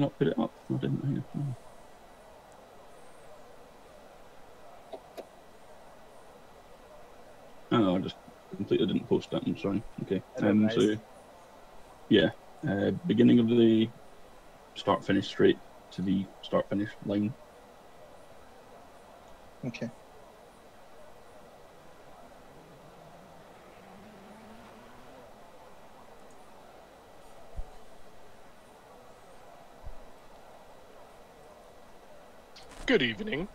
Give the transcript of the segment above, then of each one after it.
not put it up? I didn't. Hang on. Oh, I just completely didn't post that. I'm sorry. Okay. So, yeah, beginning of the start-finish straight to the start-finish line. Okay. Good evening.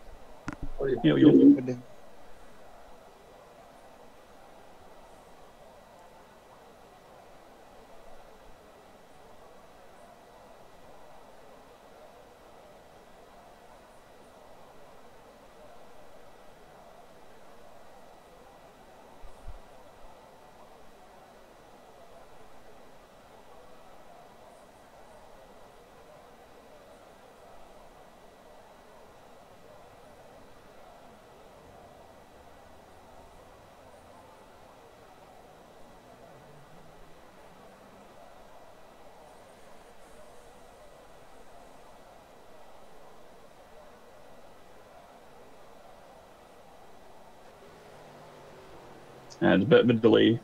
Yeah, there's a bit of a delay,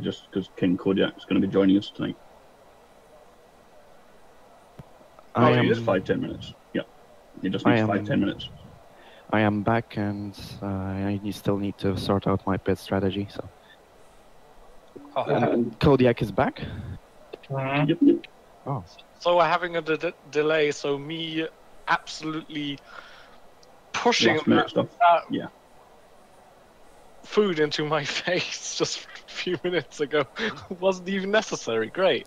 just because King Kodiak's going to be joining us tonight. Just 5-10 minutes. Yeah, it just needs 5-10 minutes. I am back, and I still need to sort out my pit strategy. So, Kodiak is back. Yep. Oh. So we're having a delay. So me absolutely pushing yeah. food into my face just a few minutes ago wasn't even necessary. Great.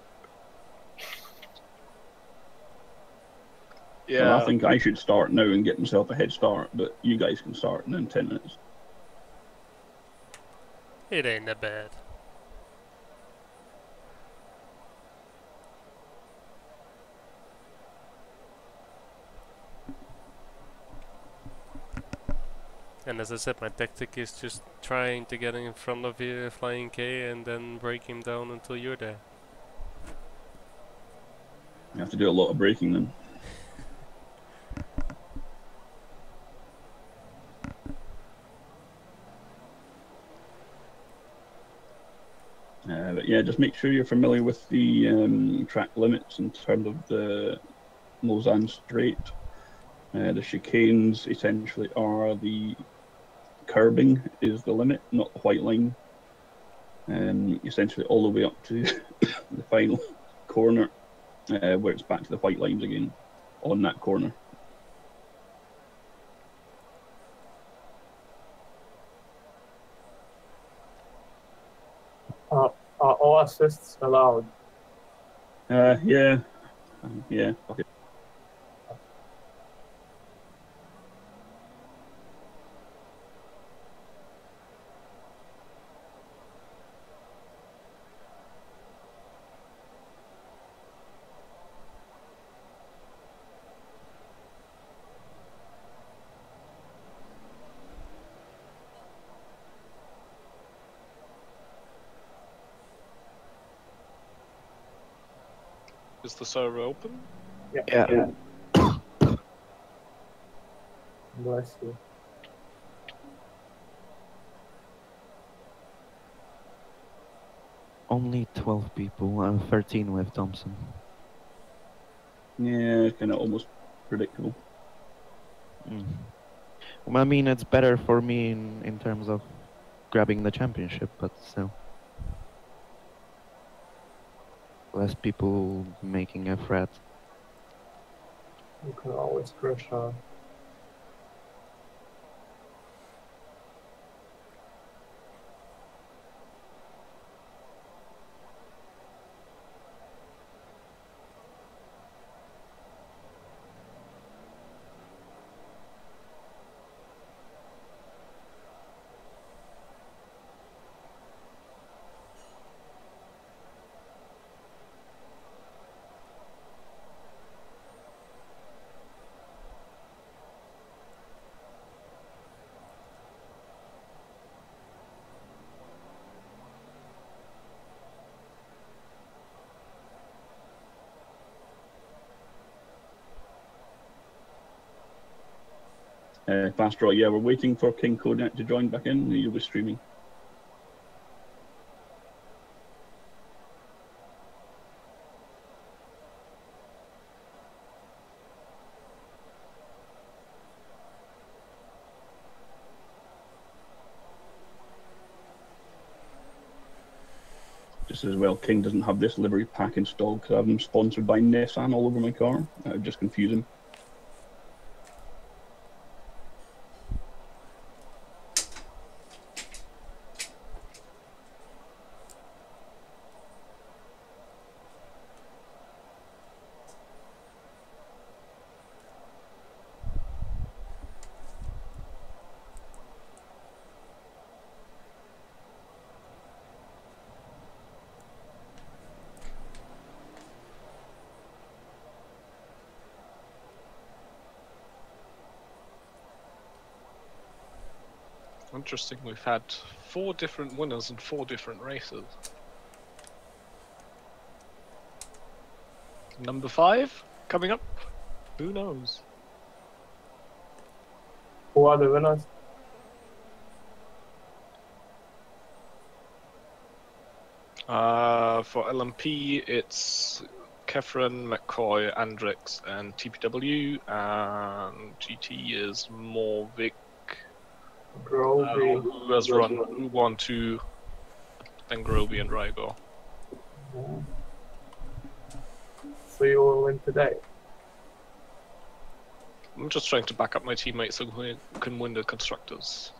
Yeah. Well, I think I should start now and get myself a head start, but you guys can start in 10 minutes. It ain't that bad. And as I said, my tactic is just trying to get in front of you, Flying K, and then break him down until you're there. You have to do a lot of braking then. But yeah, just make sure you're familiar with the track limits in terms of the Lausanne Straight. The chicanes essentially are the curbing is the limit, not the white line. Essentially all the way up to the final corner, where it's back to the white lines again on that corner. Are all assists allowed? Yeah. Okay. Is the server open? Yeah. Bless you. Only 12 people. I'm 13 with Thompson. Yeah, kind of almost predictable. Well, I mean, it's better for me in terms of grabbing the championship, but still. Less people making a threat. You can always crash her. Fast draw, yeah, we're waiting for King Kodak to join back in. You'll be streaming. Just as well, King doesn't have this livery pack installed because I have him sponsored by Nissan all over my car. That would just confuse him. Interesting, we've had 4 different winners in 4 different races. Number 5 coming up? Who knows? Who are the winners? For LMP, it's Kefren, McCoy, Andrix, and TPW, and GT is Morvik. Groby. Who has run? Who won 2? Then Groby and Rygo. Yeah. So you will win today. I'm just trying to back up my teammates so we can win the constructors.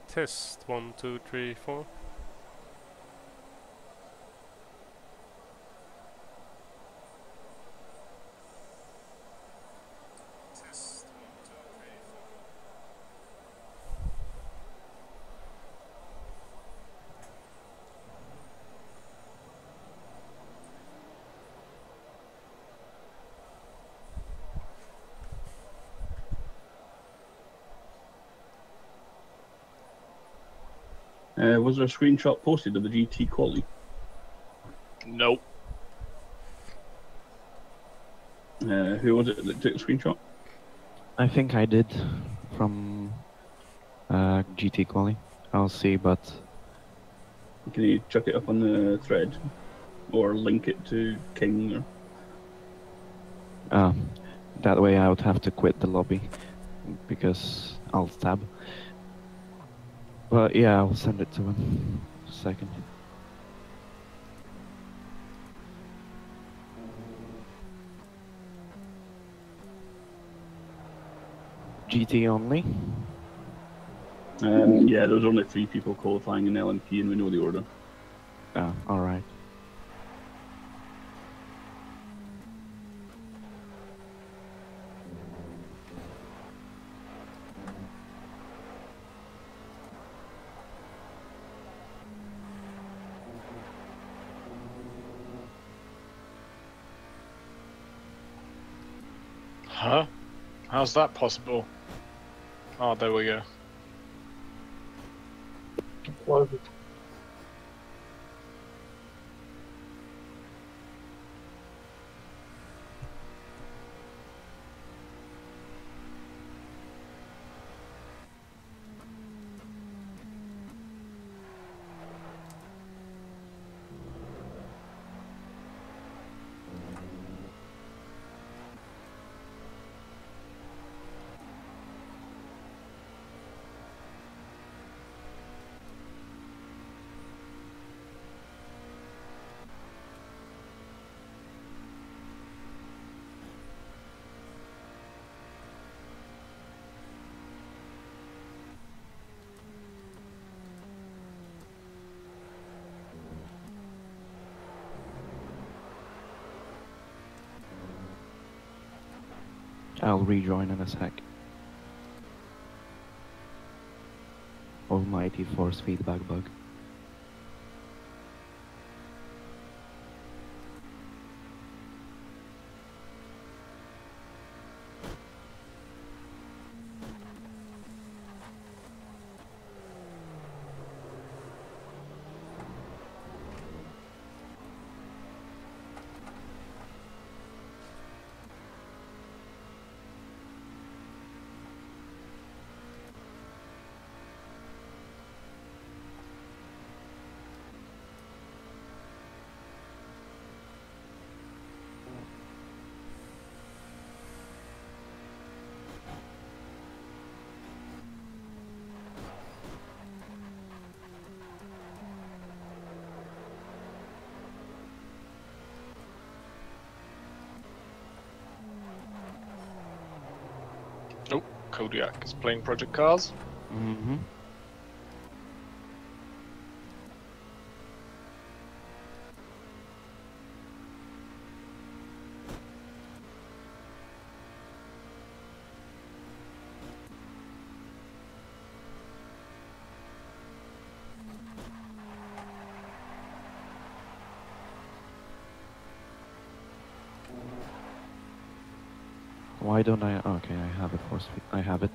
Test 1, 2, 3, 4. Was there a screenshot posted of the GT quality? Nope. Who was it that took the screenshot? I think I did from GT quali. I'll see, but Can you chuck it up on the thread? Or link it to King? Or... that way I would have to quit the lobby because I'll tab. But yeah, I'll send it to him. Second. GT only? Yeah, there was only 3 people qualifying in LMP and we know the order. Oh, alright. Huh? How's that possible? Oh, there we go. Was it? I'll rejoin in a sec. Almighty force feedback bug. Kodiak is playing Project Cars. Mm-hmm. Why don't I? Okay, I have it. Force feed. I have it.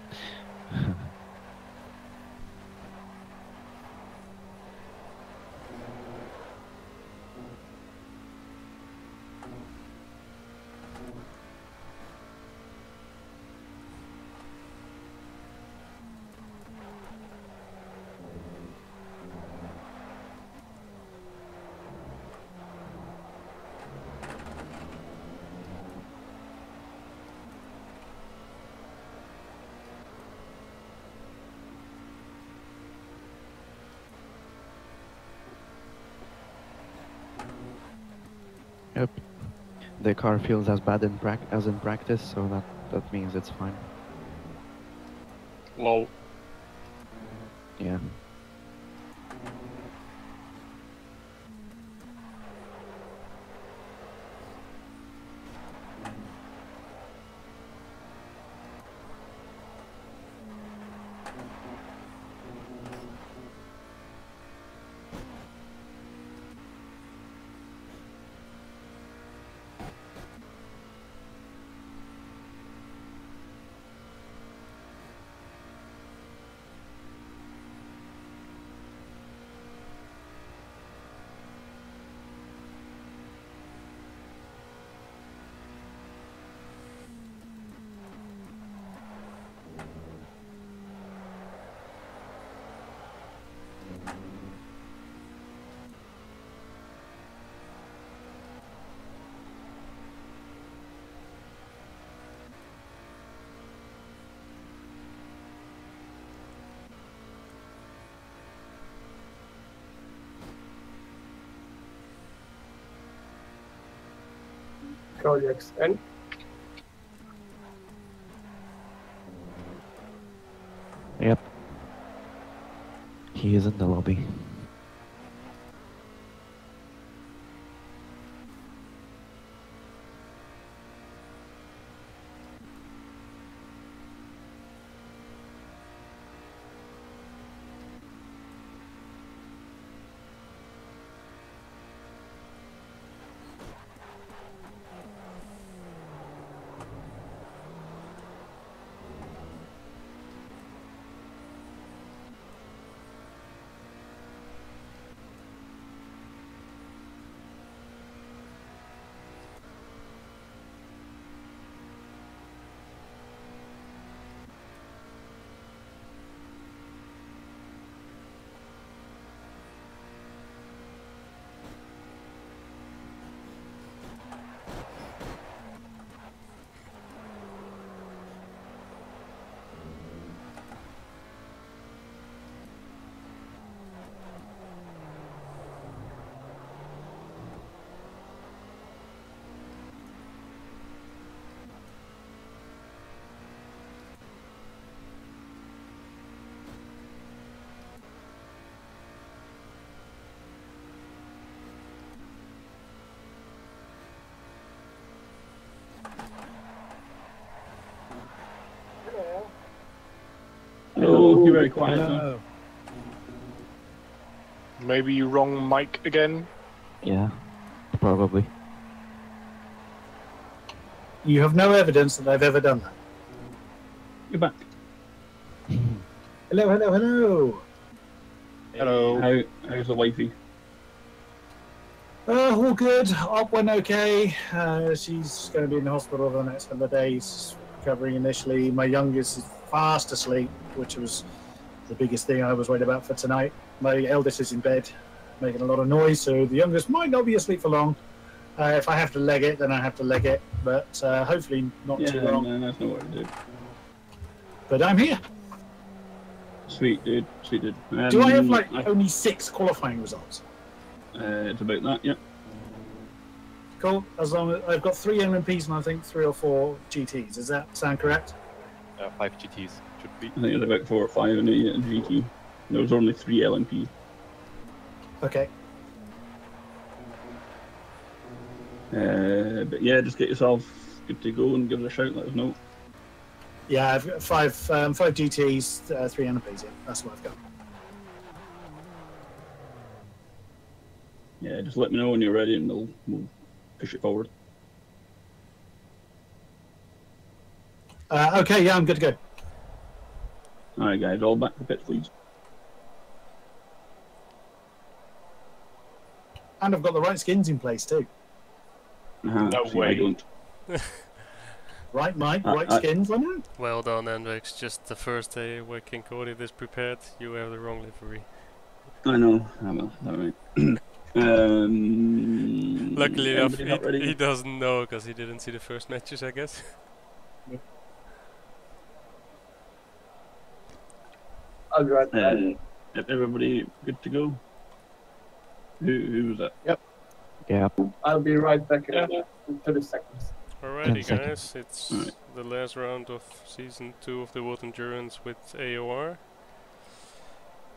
Yep. The car feels as bad as in practice, so that means it's fine. Lol. Yeah. Kodiak's in. Yep. He is in the lobby. Oh, you're very quiet. Huh? Maybe wrong mic again. Yeah, probably. You have no evidence that I've ever done that. You're back. Hello, hello, hello. Hello. How's the wifey? All good. Op went okay. She's going to be in the hospital for the next couple of days, recovering initially. My youngest is fast asleep, which was the biggest thing I was worried about for tonight. My eldest is in bed, making a lot of noise, so the youngest might not be asleep for long. If I have to leg it, then I have to leg it, but hopefully not too long. No, that's not what to do. But I'm here. Sweet dude, sweet dude. Do I have like only 6 qualifying results? It's about that, yeah. Cool. As long as I've got 3 LMPs and I think 3 or 4 GTs. Does that sound correct? 5 GTs should be. I think there's about 4 or 5 in a GT. There was only 3 LMP. Okay. But yeah, just get yourself good to go and give us a shout. Let us know. Yeah, I've got 5 GTs, 3 LMPs. Yeah, that's what I've got. Yeah, just let me know when you're ready, and we'll push it forward. Okay, yeah, I'm good to go. All right, guys, all back to the pit, please. And I've got the right skins in place too. No See, way. I don't. Right, Mike? Right skins, I know. Well done, Hendrix. Just the first day where King Cody is prepared, you have the wrong livery. I know. I will. All right. Luckily enough, anybody not ready? he doesn't know because he didn't see the first matches, I guess. I'll be right back. Everybody good to go? Who was that? Yeah. I'll be right back in 30 seconds. Alrighty, 10 guys, it's Alright. the last round of Season 2 of the World Endurance with AOR.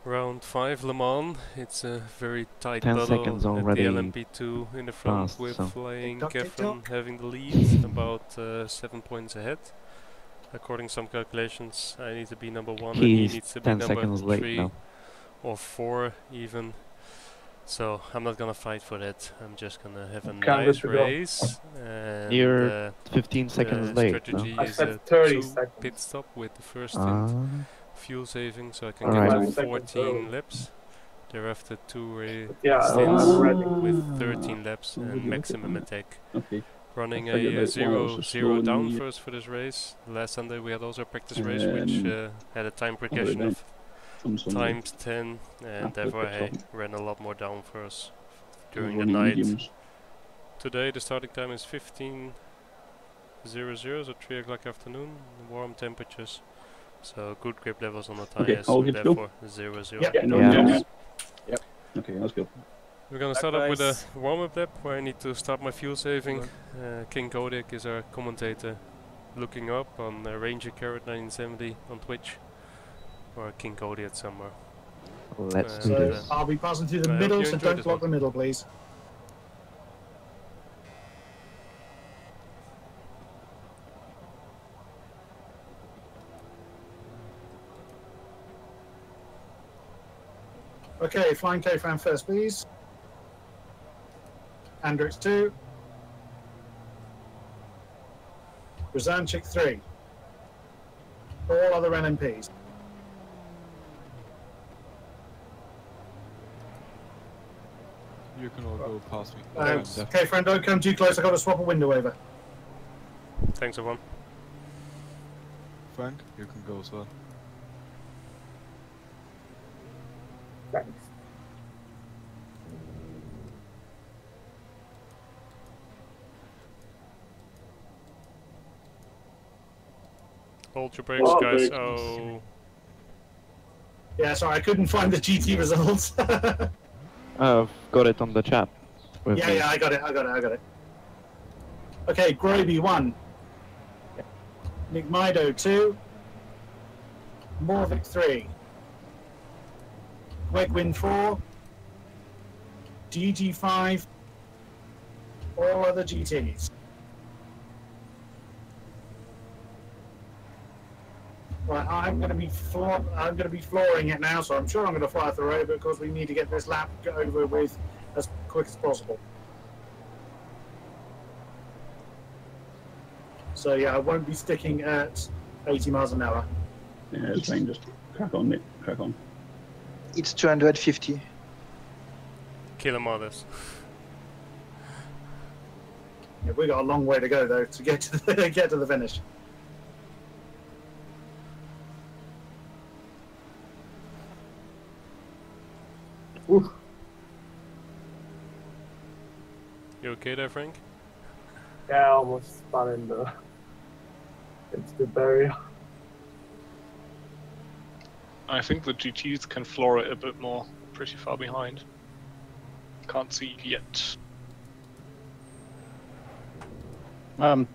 Round 5, LeMans. It's a very tight 10 battle seconds at the already LMP2 in the front passed, with so. Flying Tick-tock, Kevin tick-tock. having the lead, about 7 points ahead. According to some calculations, I need to be number 1 and he He's needs to be 10 number seconds late 3 now. or 4 even. So I'm not gonna fight for that. I'm just gonna have a Okay, I'm nice good to go. race. And You're 15 seconds the late. No? strategy I is said a 30 2 seconds. pit stop with the first stint Ah, fuel saving, so I can Alright. get to 5 seconds 14 early. laps. Thereafter 2 Yeah, stints I'm ready. with 13 laps Would you and look at maximum that? attack. Okay. Running I figured a out why I was so slow in down the- first for this race. Last Sunday we had also a practice race which had a time progression right. of Some Sunday. times 10, and After therefore I pit ran a lot more down first during the Running night. mediums. Today the starting time is 15:00, so 3 o'clock afternoon. Warm temperatures, so good grip levels on the Okay, tires. all and good to go? therefore 0-0. Yep. Yeah, No Yeah. mediums? Okay, let's go. We're gonna start up with a warm-up lap where I need to start my fuel saving. King Kodak is our commentator, looking up on Ranger Carrot 1970 on Twitch, or King Kodak somewhere. let's do So this. I'll be passing through I the hope middle, you so enjoyed don't this block one. the middle, please. Okay, Flying K-Fan first, please. Andrix 2. Brazanchik 3. All other LMPs. You can all go past me. K-Fan, don't come too close. I've got to swap a window over. Thanks everyone. Frank, you can go as well. Thanks. Hold your brakes, Oh, guys. brakes. Oh, Yeah, sorry, I couldn't find the GT results. I've got it on the chat. with me. Yeah, I got it. Okay, Groby 1. Nick Mido 2. Morvic 3. Wegwin 4. DG 5. All other GTs. Right, I'm going to be flooring it now, so I'm sure I'm going to fly through it because we need to get this lap over with as quick as possible. So yeah, I won't be sticking at 80 miles an hour. Yeah, it's fine. Just crack on, mate. Crack on. It's 250. Kilometers. Yeah, we got a long way to go though to get to the finish. Oof. You okay there, Frank? Yeah, I almost spun into the barrier. I think the GTs can floor it a bit more. Pretty far behind. Can't see yet. 12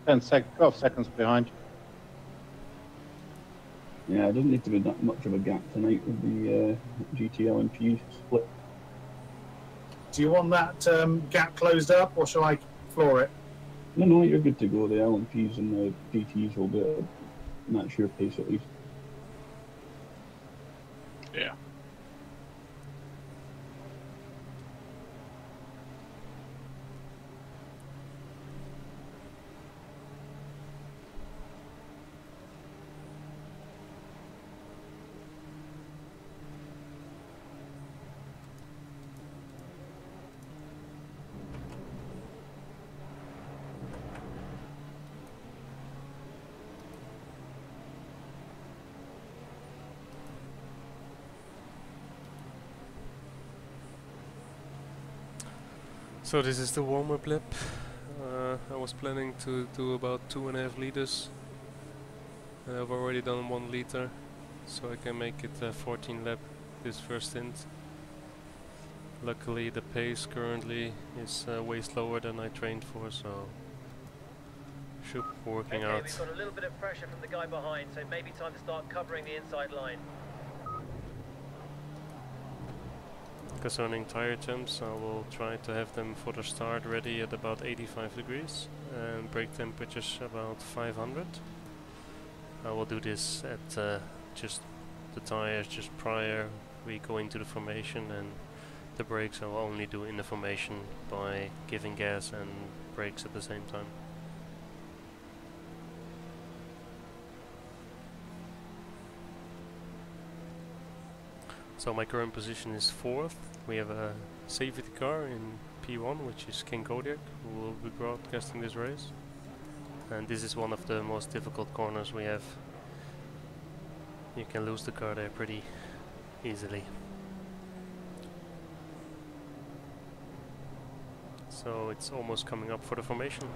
seconds behind. Yeah, it doesn't need to be that much of a gap tonight with the GTL and P split. Do you want that gap closed up, or shall I floor it? No, you're good to go. The LMPs and the GTs will be match your pace at least. Yeah. So this is the warm-up lap. I was planning to do about 2.5 liters. I've already done 1 liter, so I can make it a 14 lap this first stint. Luckily the pace currently is way slower than I trained for, so should be working out. We've got a little bit of pressure from the guy behind, so maybe time to start covering the inside line. Concerning tire temps, I will try to have them for the start ready at about 85 degrees and brake temperatures about 500. I will do this at just the tires just prior we go into the formation, and the brakes I will only do in the formation by giving gas and brakes at the same time. So my current position is 4th. We have a safety car in P1, which is King Kodiak, who will be broadcasting this race. And this is one of the most difficult corners we have. You can lose the car there pretty easily. So it's almost coming up for the formation.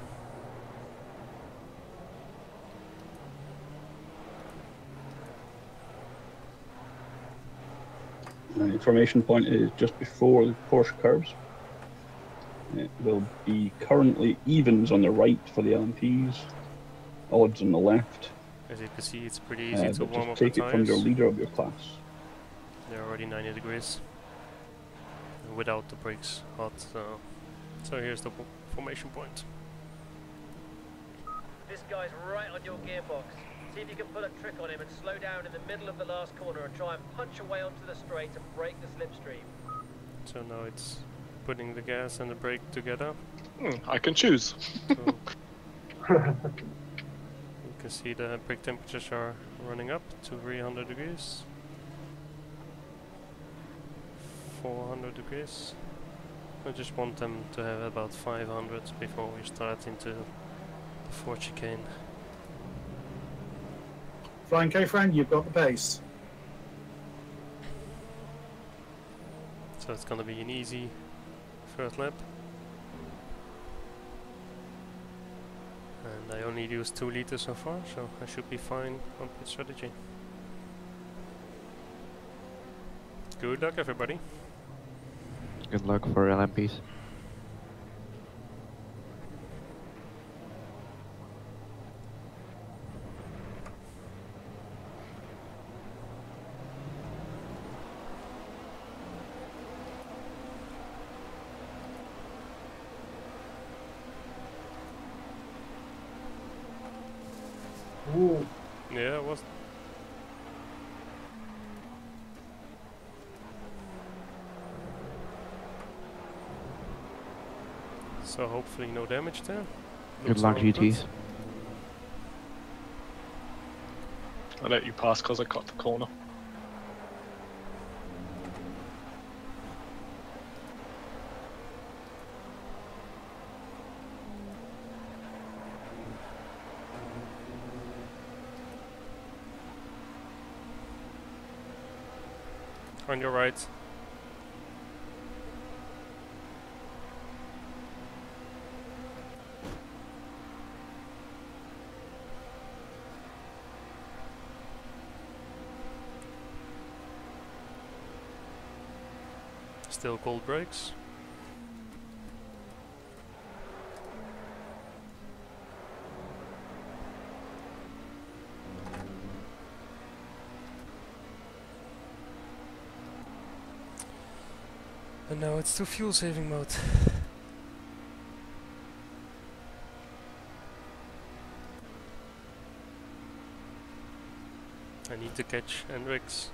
The formation point is just before the Porsche curves. It will be currently evens on the right for the LMPs, odds on the left. As you can see, it's pretty easy to warm up just take the it from your tires. leader of your class. They're already 90 degrees without the brakes hot. So here's the formation point. This guy's right on your gearbox. See if you can pull a trick on him and slow down in the middle of the last corner and try and punch away onto the straight to break the slipstream. So now it's putting the gas and the brake together. I can choose. So you can see the brake temperatures are running up to 300 degrees. 400 degrees. I just want them to have about 500 before we start into the fourth chicane. Flying K-Fran, you've got the pace. So it's gonna be an easy first lap. And I only used 2 liters so far, so I should be fine on pit strategy. Good luck, everybody. Good luck for LMPs. Ooh. Yeah, it was So hopefully no damage there. Good Looks luck, all good. GTs. I let you pass because I cut the corner. On your right. Still cold brakes. And now it's to fuel saving mode. I need to catch Hendrix.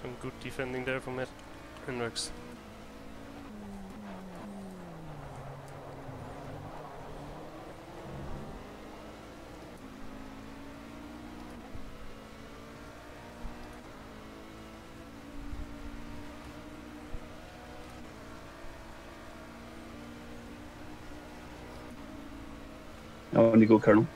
Some good defending there from Hendrix. Now on you go, Colonel.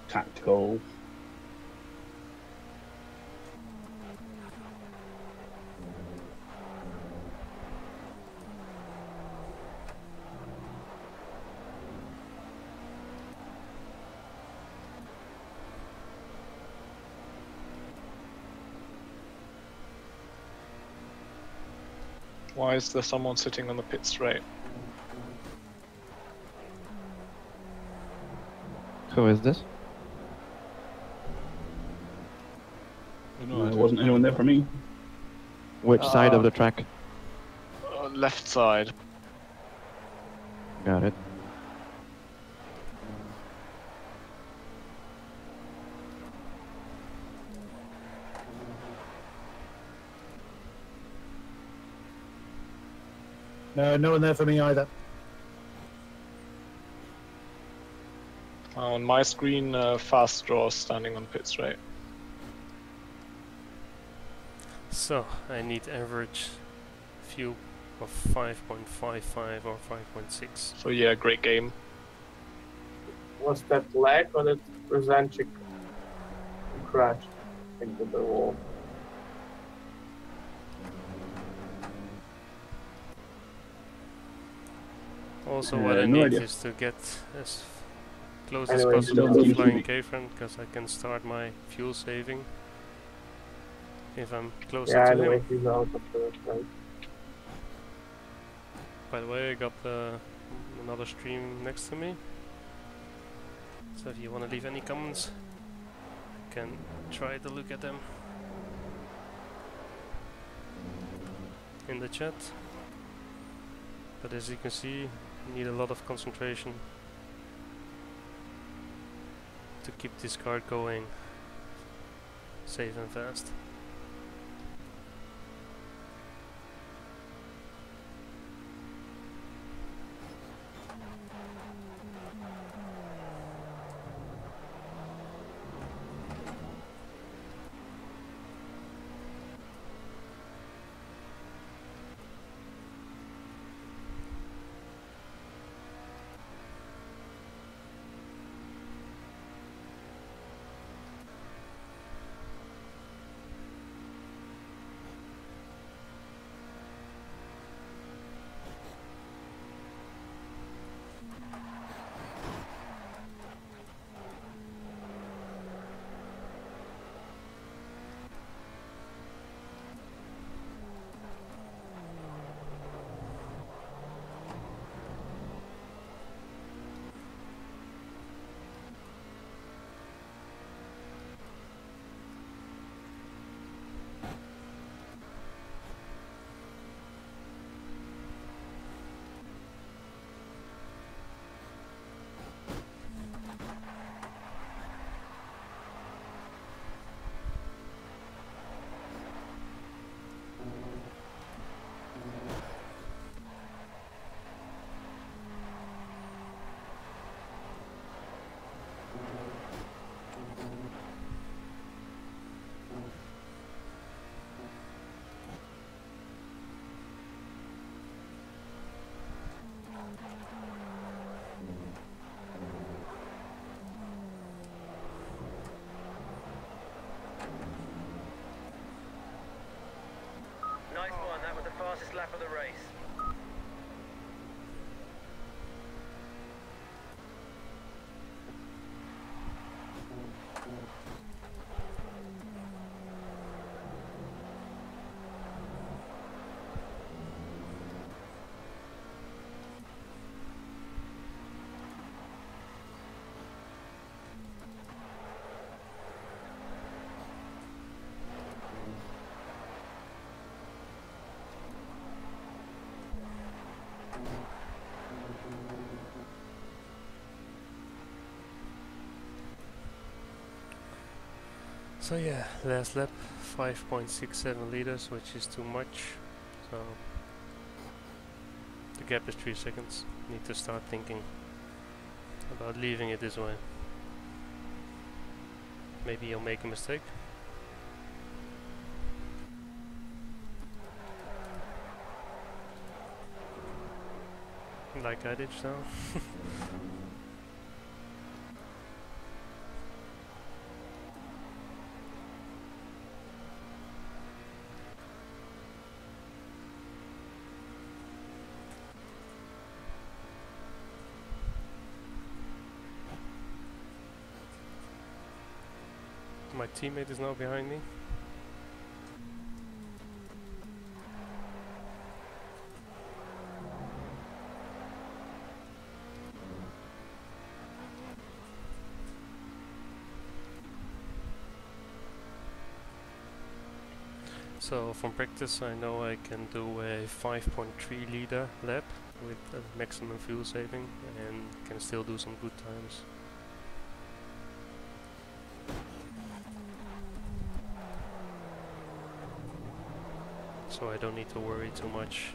Tactical. Why is there someone sitting on the pit straight? Who is this? No, There wasn't anyone there for me. Which side of the track? Left side. Got it. No, no one there for me either. On my screen, fast draw standing on pit straight. So I need average fuel of 5.55 or 5.6. So yeah, great game. Was that lag or did Rosanchik crash into the wall? Also what I no need idea. is to get as close Anyway, as possible still to flying TV. K-front, because I can start my fuel saving if I'm closer Yeah, to anyway, him. he's out of the race. By the way, I got another stream next to me, so if you want to leave any comments, you can try to look at them in the chat. But as you can see, you need a lot of concentration to keep this car going safe and fast. Nice one, that was the fastest lap of the race. So yeah, last lap, 5.67 liters, which is too much. So the gap is 3 seconds. Need to start thinking about leaving it this way. Maybe you'll make a mistake. Like I did just now. My teammate is now behind me. So from practice I know I can do a 5.3 liter lap with a maximum fuel saving and can still do some good times. So I don't need to worry too much.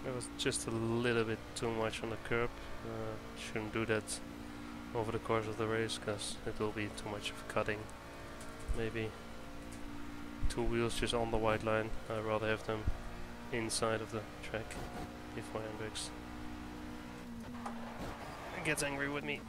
It was just a little bit too much on the curb. Shouldn't do that over the course of the race because it will be too much of cutting. Maybe 2 wheels just on the white line. I'd rather have them inside of the track if my handbrakes gets angry with me.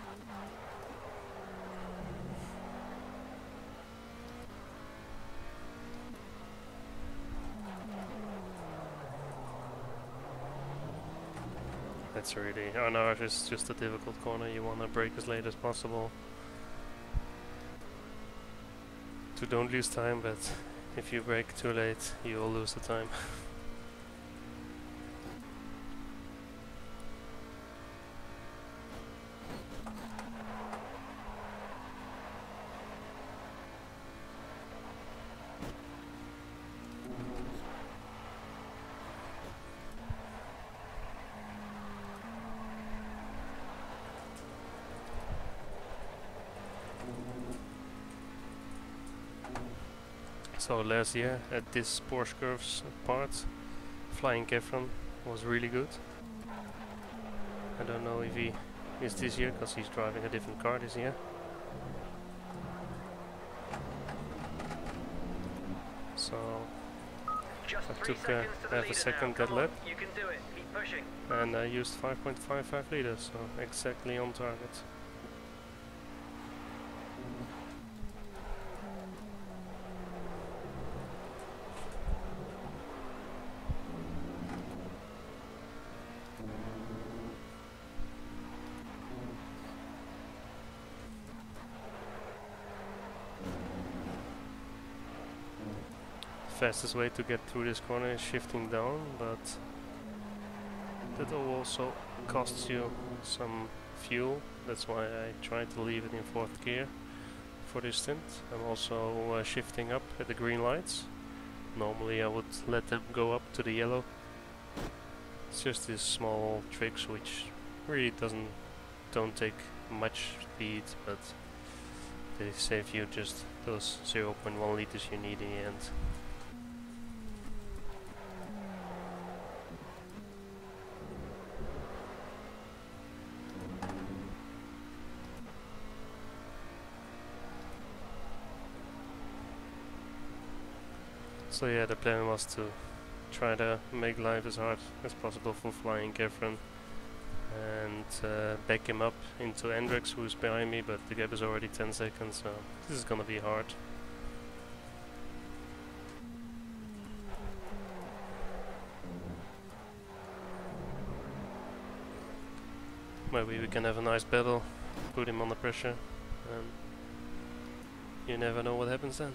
That's really, oh no, it's just a difficult corner. You want to brake as late as possible to don't lose time, but if you brake too late, you'll lose the time. So last year at this Porsche Curves part, flying Kefron was really good. I don't know if he is this year because he's driving a different car this year. So I took half a second that lap, You can do it. Keep pushing. and I used 5.55 liters, so exactly on target. Fastest way to get through this corner is shifting down, but that will also costs you some fuel. That's why I try to leave it in 4th gear for this stint. I'm also shifting up at the green lights. Normally I would let them go up to the yellow. It's just these small tricks which really don't take much speed, but they save you just those 0.1 liters you need in the end. So yeah, the plan was to try to make life as hard as possible for flying Kefron and back him up into Andrex, who's behind me, but the gap is already 10 seconds, so this is gonna be hard. Maybe we can have a nice battle, put him under pressure, and you never know what happens then.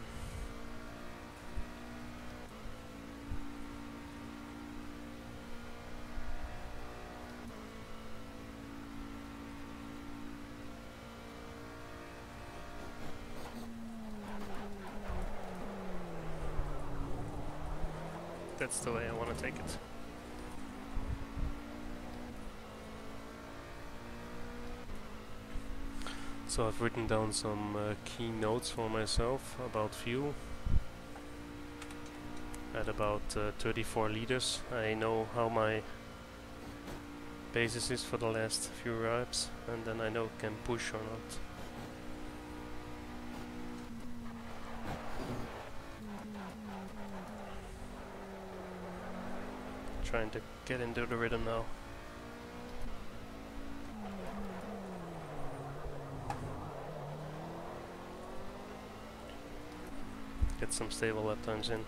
That's the way I want to take it. So I've written down some key notes for myself about fuel. At about 34 liters, I know how my basis is for the last few reps, and then I know can push or not. Trying to get into the rhythm now. Get some stable lap times in.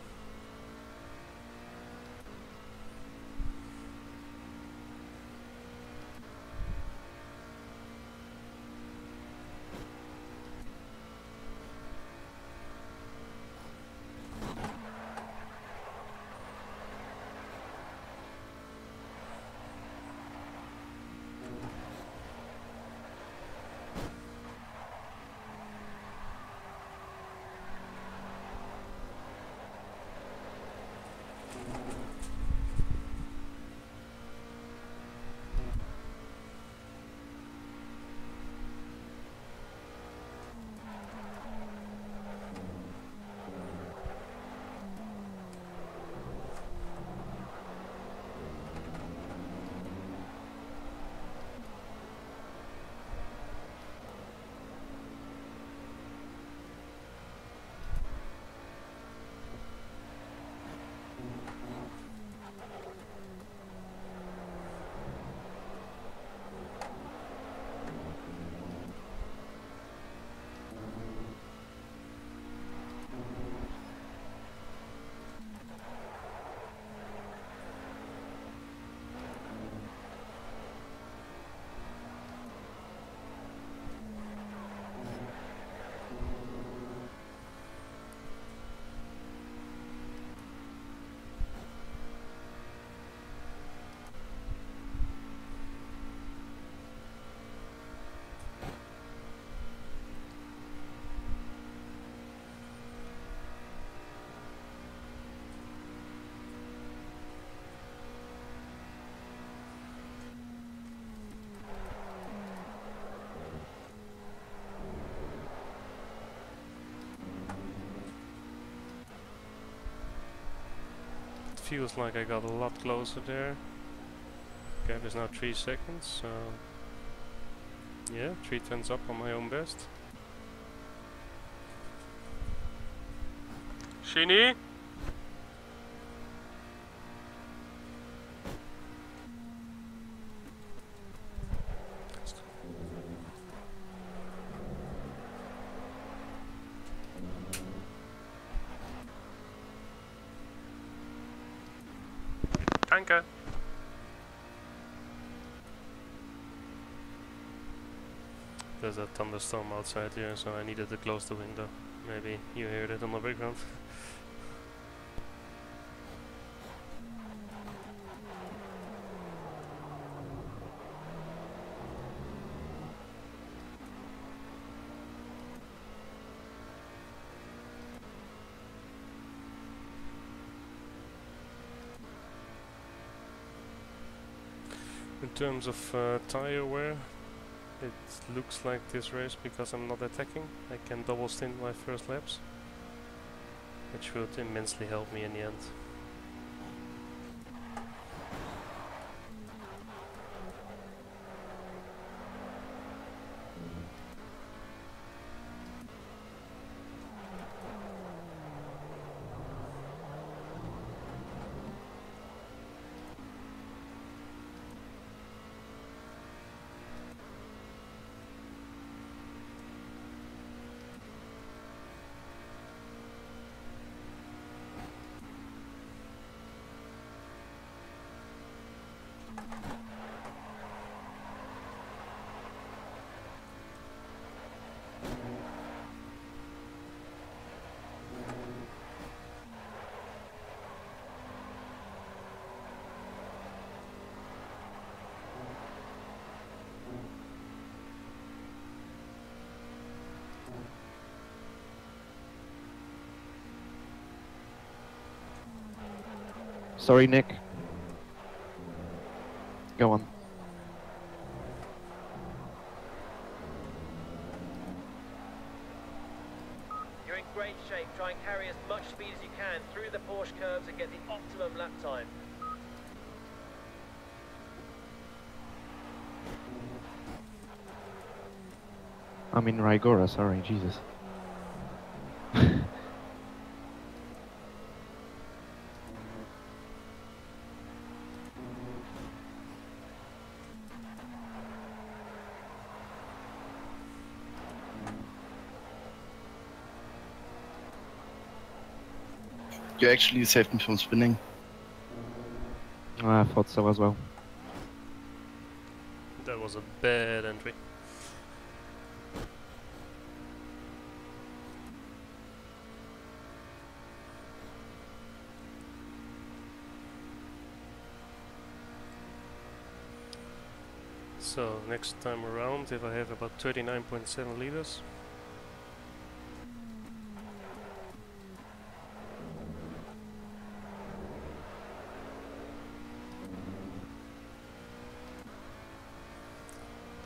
feels like I got a lot closer there. Gap is now 3 seconds, so yeah, 3/10 up on my own best. Shinny? Danke. There's a thunderstorm outside here, so I needed to close the window. Maybe you heard it on the background. In terms of tire wear, it looks like this race, because I'm not attacking, I can double stint my first laps, which would immensely help me in the end. Sorry, Nick. Go on. You're in great shape. Try and carry as much speed as you can through the Porsche curves and get the optimum lap time. I'm in Rigora, sorry, Jesus. You actually saved me from spinning. I thought so as well. That was a bad entry. So next time around, if I have about 39.7 liters.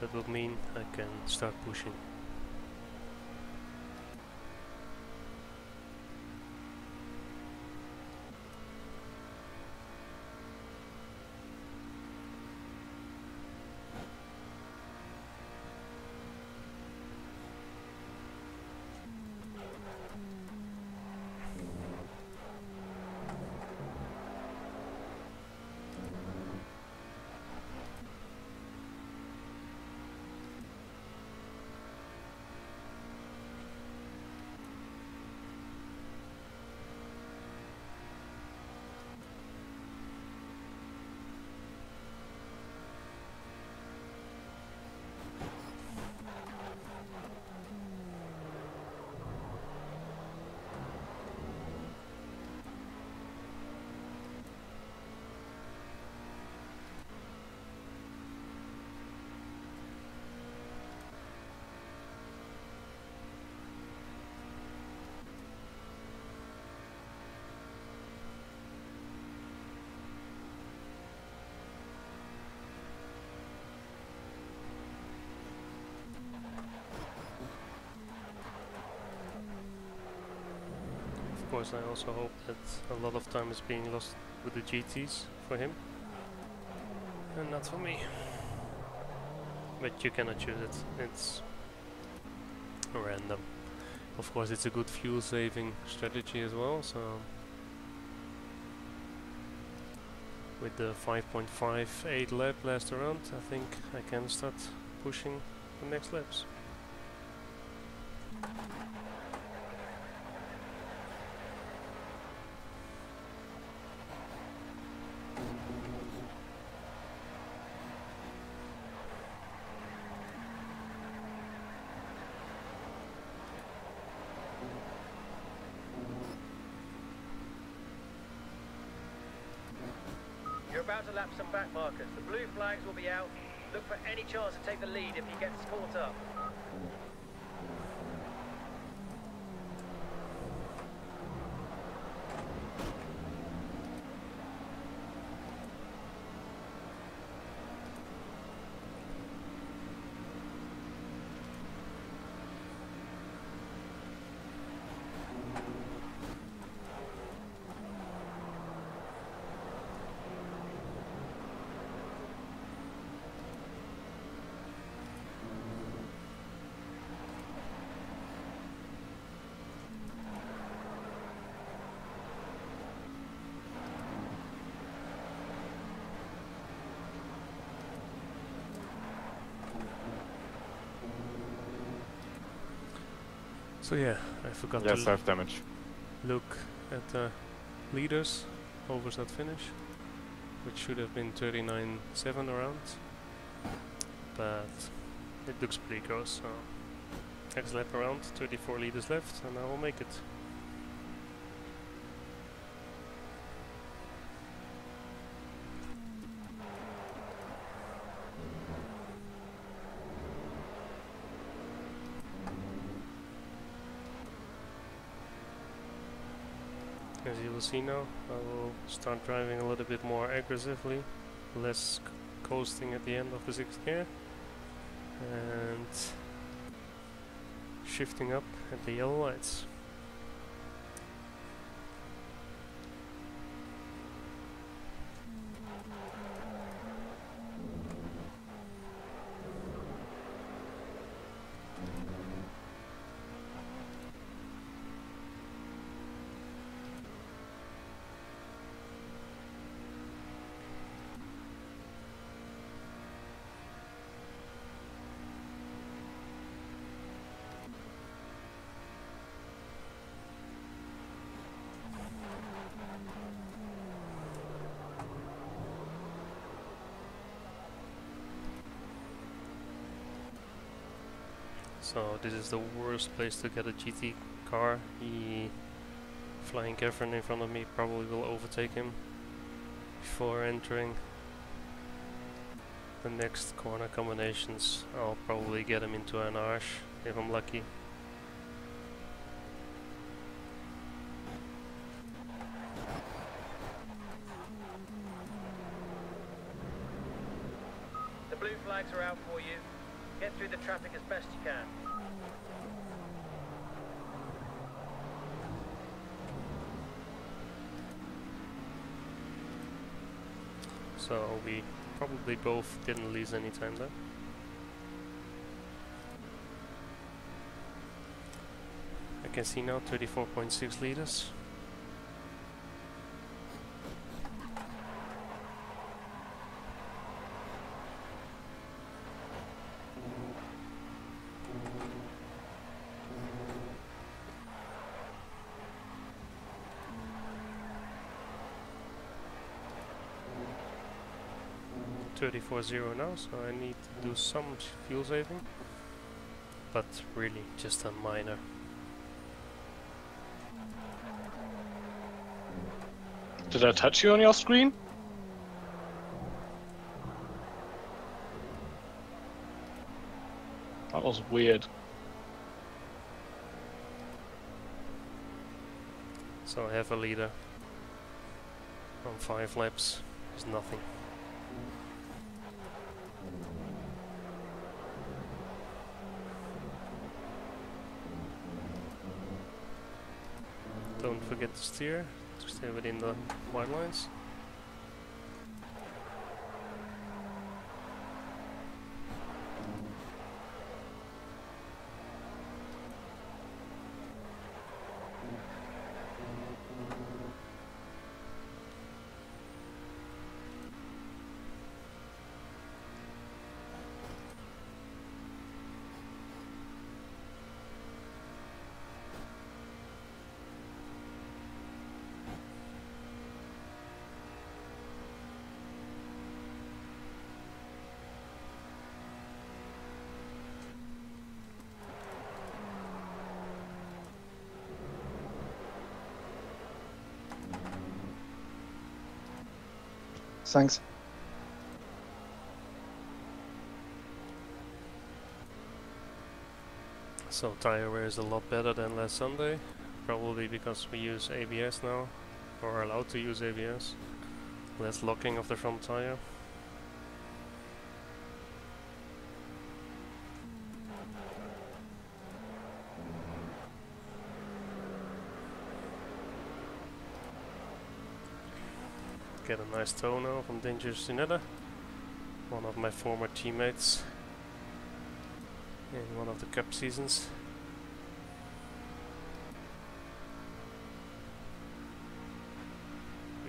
That will mean I can start pushing. Of course, I also hope that a lot of time is being lost with the GTs for him, and not for me. But you cannot choose it, it's random. Of course it's a good fuel saving strategy as well, so with the 5.58 lap last round, I think I can start pushing the next laps. You're about to lap some back markers. The blue flags will be out. Look for any chance to take the lead if he gets caught up. So yeah, I forgot Yes, to self-damage. look at the leaders over that finish, which should have been 39.7 around, but it looks pretty close, so next lap around, 34 leaders left, and I will make it. As you will see now, I will start driving a little bit more aggressively, less coasting at the end of the 6th gear, and shifting up at the yellow lights. So this is the worst place to get a GT car. The flying Catherine in front of me probably will overtake him before entering the next corner combinations. I'll probably get him into an arch if I'm lucky. The blue flags are out for you. Get through the traffic as best you can. So we probably both didn't lose any time there. I can see now 34.6 liters. .34.0 now, so I need to do some fuel saving, but really just a minor. Did I touch you on your screen? That was weird. So half a liter on 5 laps is nothing. Don't forget to steer, to stay within the white lines. thanks. So tire wear is a lot better than last Sunday, probably because we use ABS now, or are allowed to use ABS. Less locking of the front tire. Get a nice tow now from Dangerous Unetta, one of my former teammates in one of the cup seasons.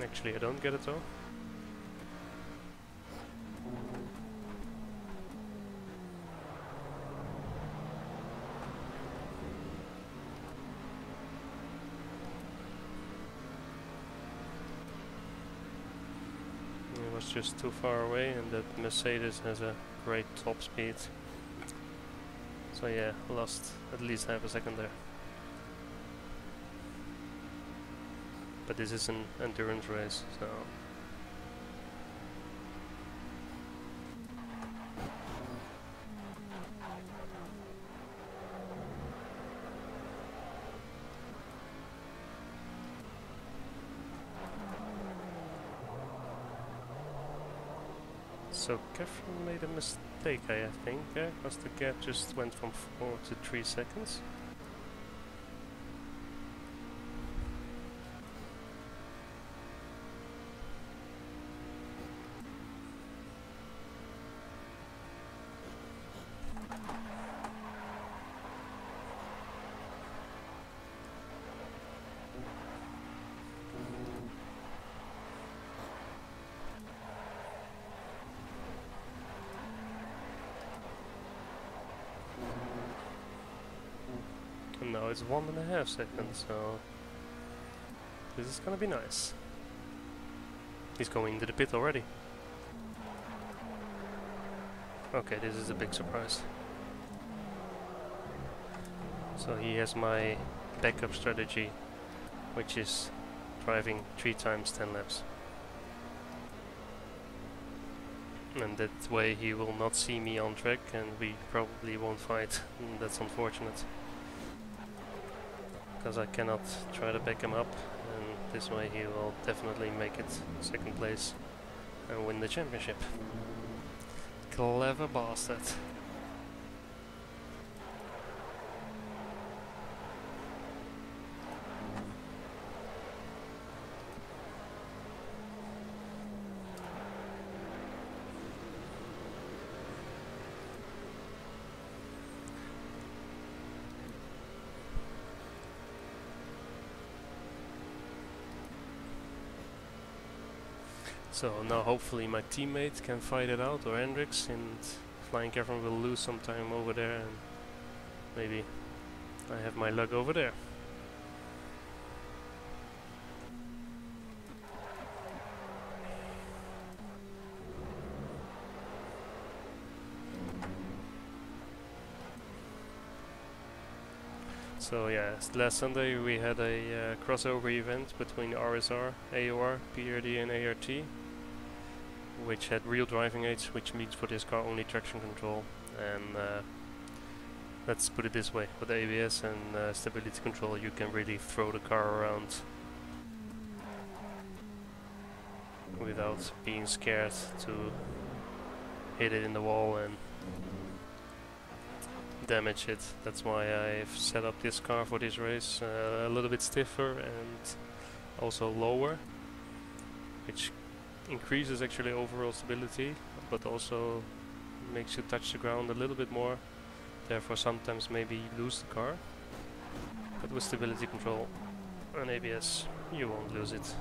Actually, I don't get a tow. It was just too far away, and that Mercedes has a great top speed. So yeah, lost at least half a second there. But this is an endurance race, so... So Catherine made a mistake, I think, because the gap just went from 4 to 3 seconds. Now it's 1.5 seconds, so this is gonna be nice. He's going into the pit already. Okay, this is a big surprise. So he has my backup strategy, which is driving 3 times 10 laps. And that way he will not see me on track and we probably won't fight. That's unfortunate. Because I cannot try to back him up, and this way he will definitely make it second place and win the championship. Clever bastard. So now hopefully my teammate can fight it out, or Hendrix, and Flying Cavern will lose some time over there, and maybe I have my luck over there. So yeah, last Sunday we had a crossover event between RSR, AOR, PRD and ART, which had real driving aids, which means for this car only traction control. And let's put it this way, with ABS and stability control you can really throw the car around without being scared to hit it in the wall and damage it. That's why I've set up this car for this race a little bit stiffer and also lower, which increases actually overall stability, but also makes you touch the ground a little bit more, therefore sometimes maybe you lose the car, but with stability control and ABS you won't lose it.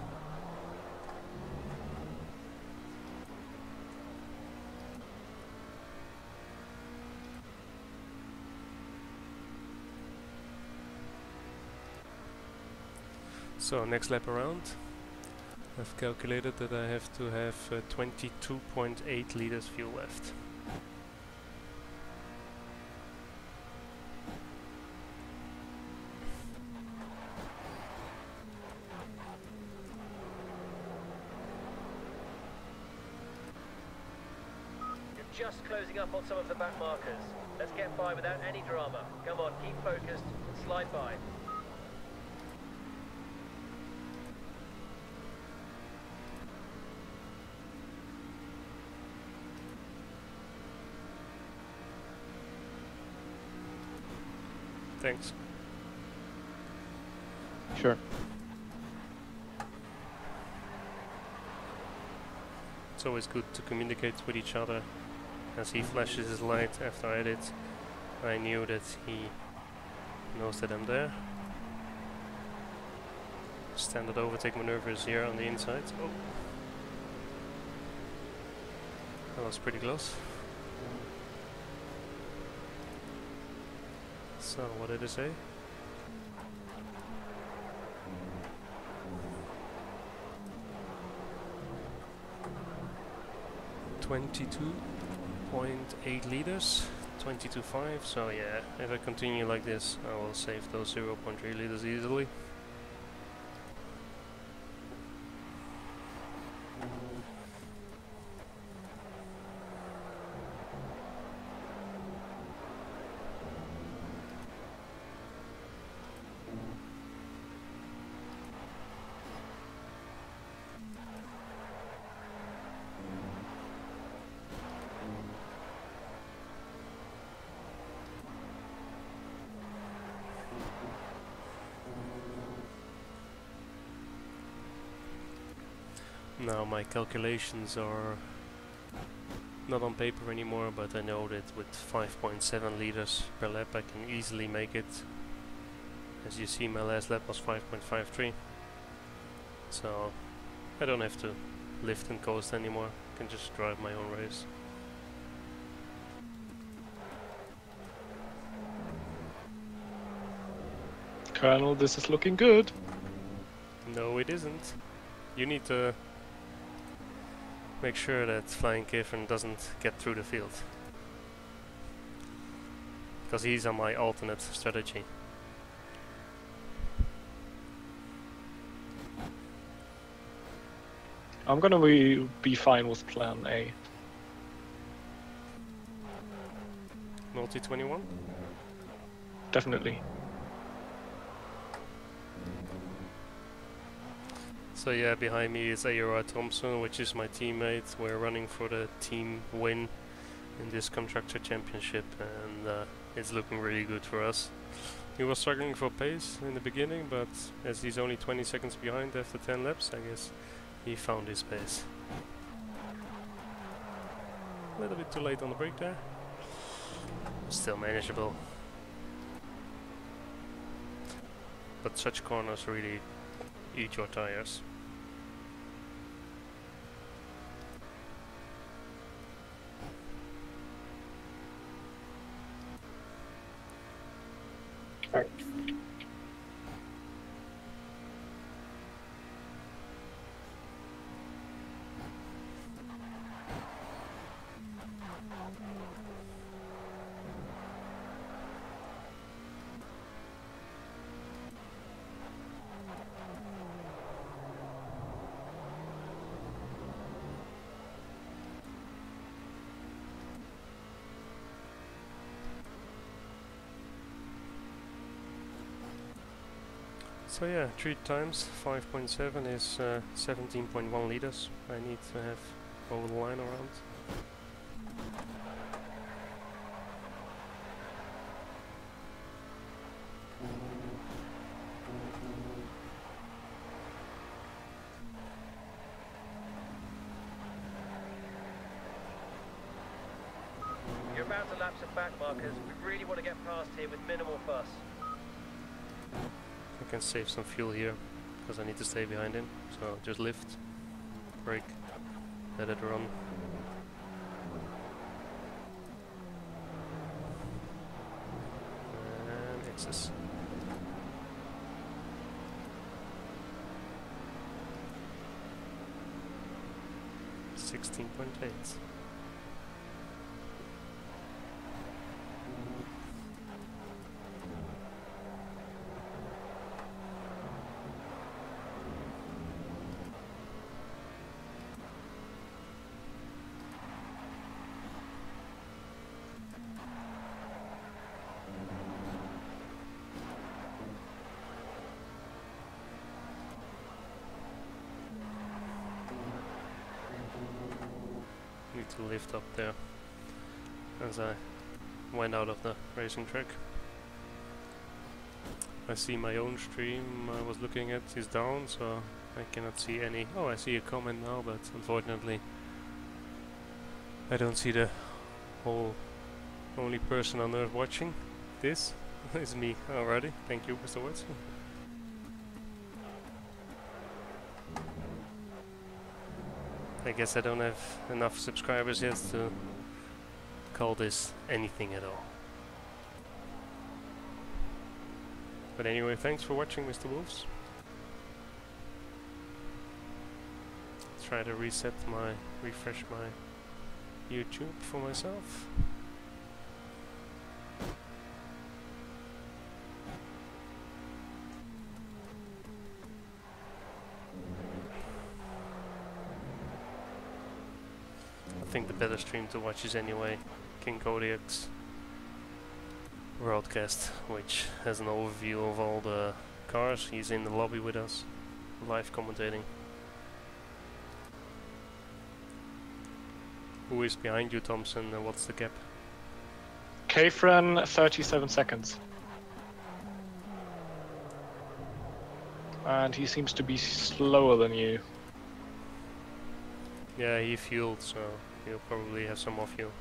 So next lap around, I've calculated that I have to have 22.8 liters fuel left. just closing up on some of the back markers. Let's get by without any drama. Come on, keep focused and slide by. Thanks. Sure. It's always good to communicate with each other. As he flashes his light after I did, I knew that he knows that I'm there. Standard overtake maneuver is here on the inside. Oh, that was pretty close. So, what did it say? .8 liters, 22.5. So yeah, if I continue like this, I will save those 0.3 liters easily. Now my calculations are not on paper anymore, but I know that with 5.7 liters per lap I can easily make it. As you see, my last lap was 5.53, so I don't have to lift and coast anymore. I can just drive my own race. Colonel, this is looking good. No, it isn't. You need to make sure that Flying Kiefer doesn't get through the field, because he's on my alternate strategy. I'm gonna be fine with plan A. Multi 21? Definitely. So yeah, behind me is AOR Thompson, which is my teammate. We're running for the team win in this constructor championship, and it's looking really good for us. He was struggling for pace in the beginning, but as he's only 20 seconds behind after 10 laps, I guess he found his pace. A little bit too late on the brake there. Still manageable. But such corners really eat your tires. Right. So yeah, 3 times 5.7 is 17.1 liters. I need to have over the line around. You're about to lap some back markers. We really want to get past here with minimal fuss. I can save some fuel here because I need to stay behind him. So just lift, brake, let it run. And excess. .8. need to lift up there as I went out of the racing track. I see my own stream I was looking at is down, so I cannot see any. Oh, I see a comment now, but unfortunately I don't see the whole only person on earth watching this. Is me already. Thank you, Mr. Watson. I guess I don't have enough subscribers yet to call this anything at all. But anyway, thanks for watching, Mr. Wolves. Try to refresh my YouTube for myself. I think the better stream to watch is anyway King Kodiak's broadcast, which has an overview of all the cars. He's in the lobby with us, live commentating. Who is behind you, Thompson, and what's the gap? Kfren, 37 seconds. And he seems to be slower than you. Yeah, he fueled, so he'll probably have some more fuel.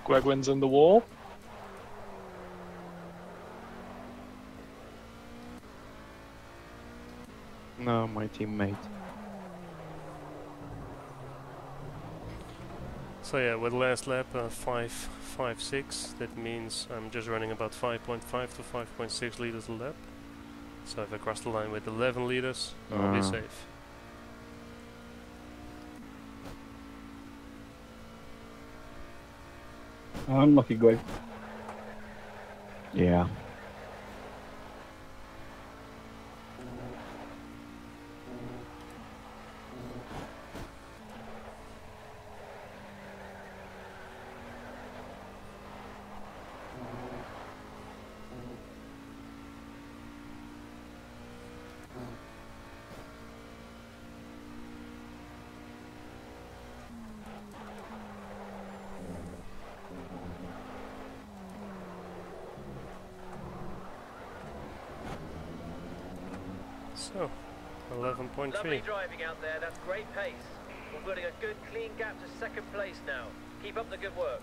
Gregwin's in the wall. No, my teammate. So yeah, with last lap 5.56, that means I'm just running about 5.5 to 5.6 liters a lap. So if I cross the line with 11 liters, I'll be safe. Unlucky, Greg. Yeah. So, 11.3. Lovely driving out there, that's great pace. We're building a good clean gap to second place now. Keep up the good work.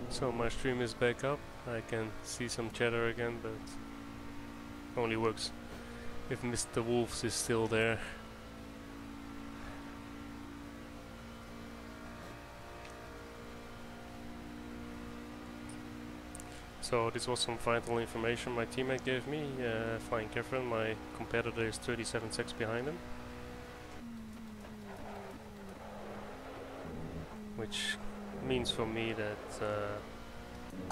So my stream is back up. I can see some chatter again, but only works if Mr. Wolves is still there. So this was some vital information my teammate gave me. Flying Kefren, my competitor, is 37 seconds behind him, which means for me that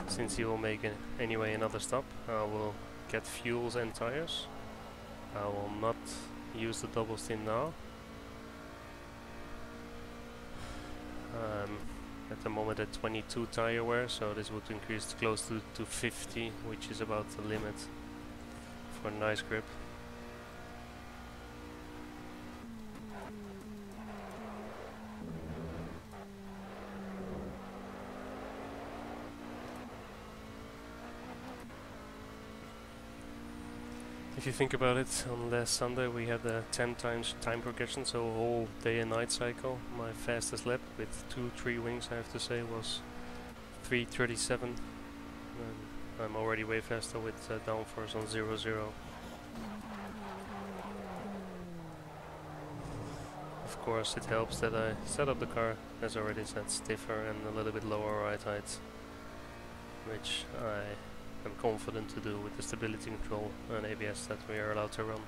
since he will make anyway another stop, I will get fuels and tires. I will not use the double stint now. At the moment at 22 tire wear, so this would increase close to 50, which is about the limit for a nice grip. If you think about it, on last Sunday we had a 10 times time progression, so a whole day and night cycle. My fastest lap with 2-3 wings, I have to say, was 3:37. I'm already way faster with downforce on 0-0. Of course it helps that I set up the car, as already said, stiffer and a little bit lower ride height, which I am confident to do with the stability control and ABS that we are allowed to run.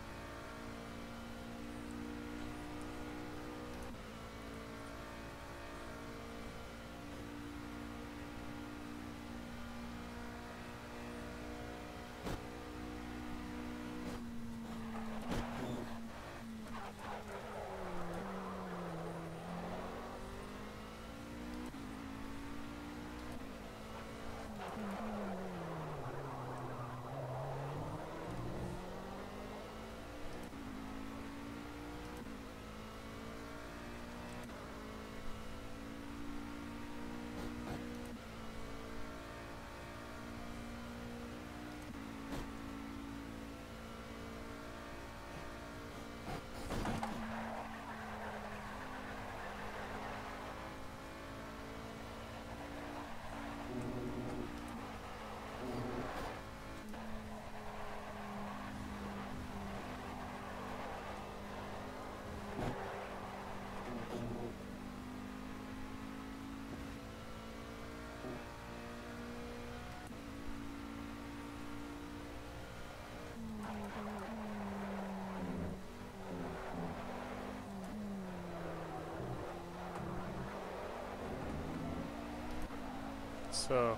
So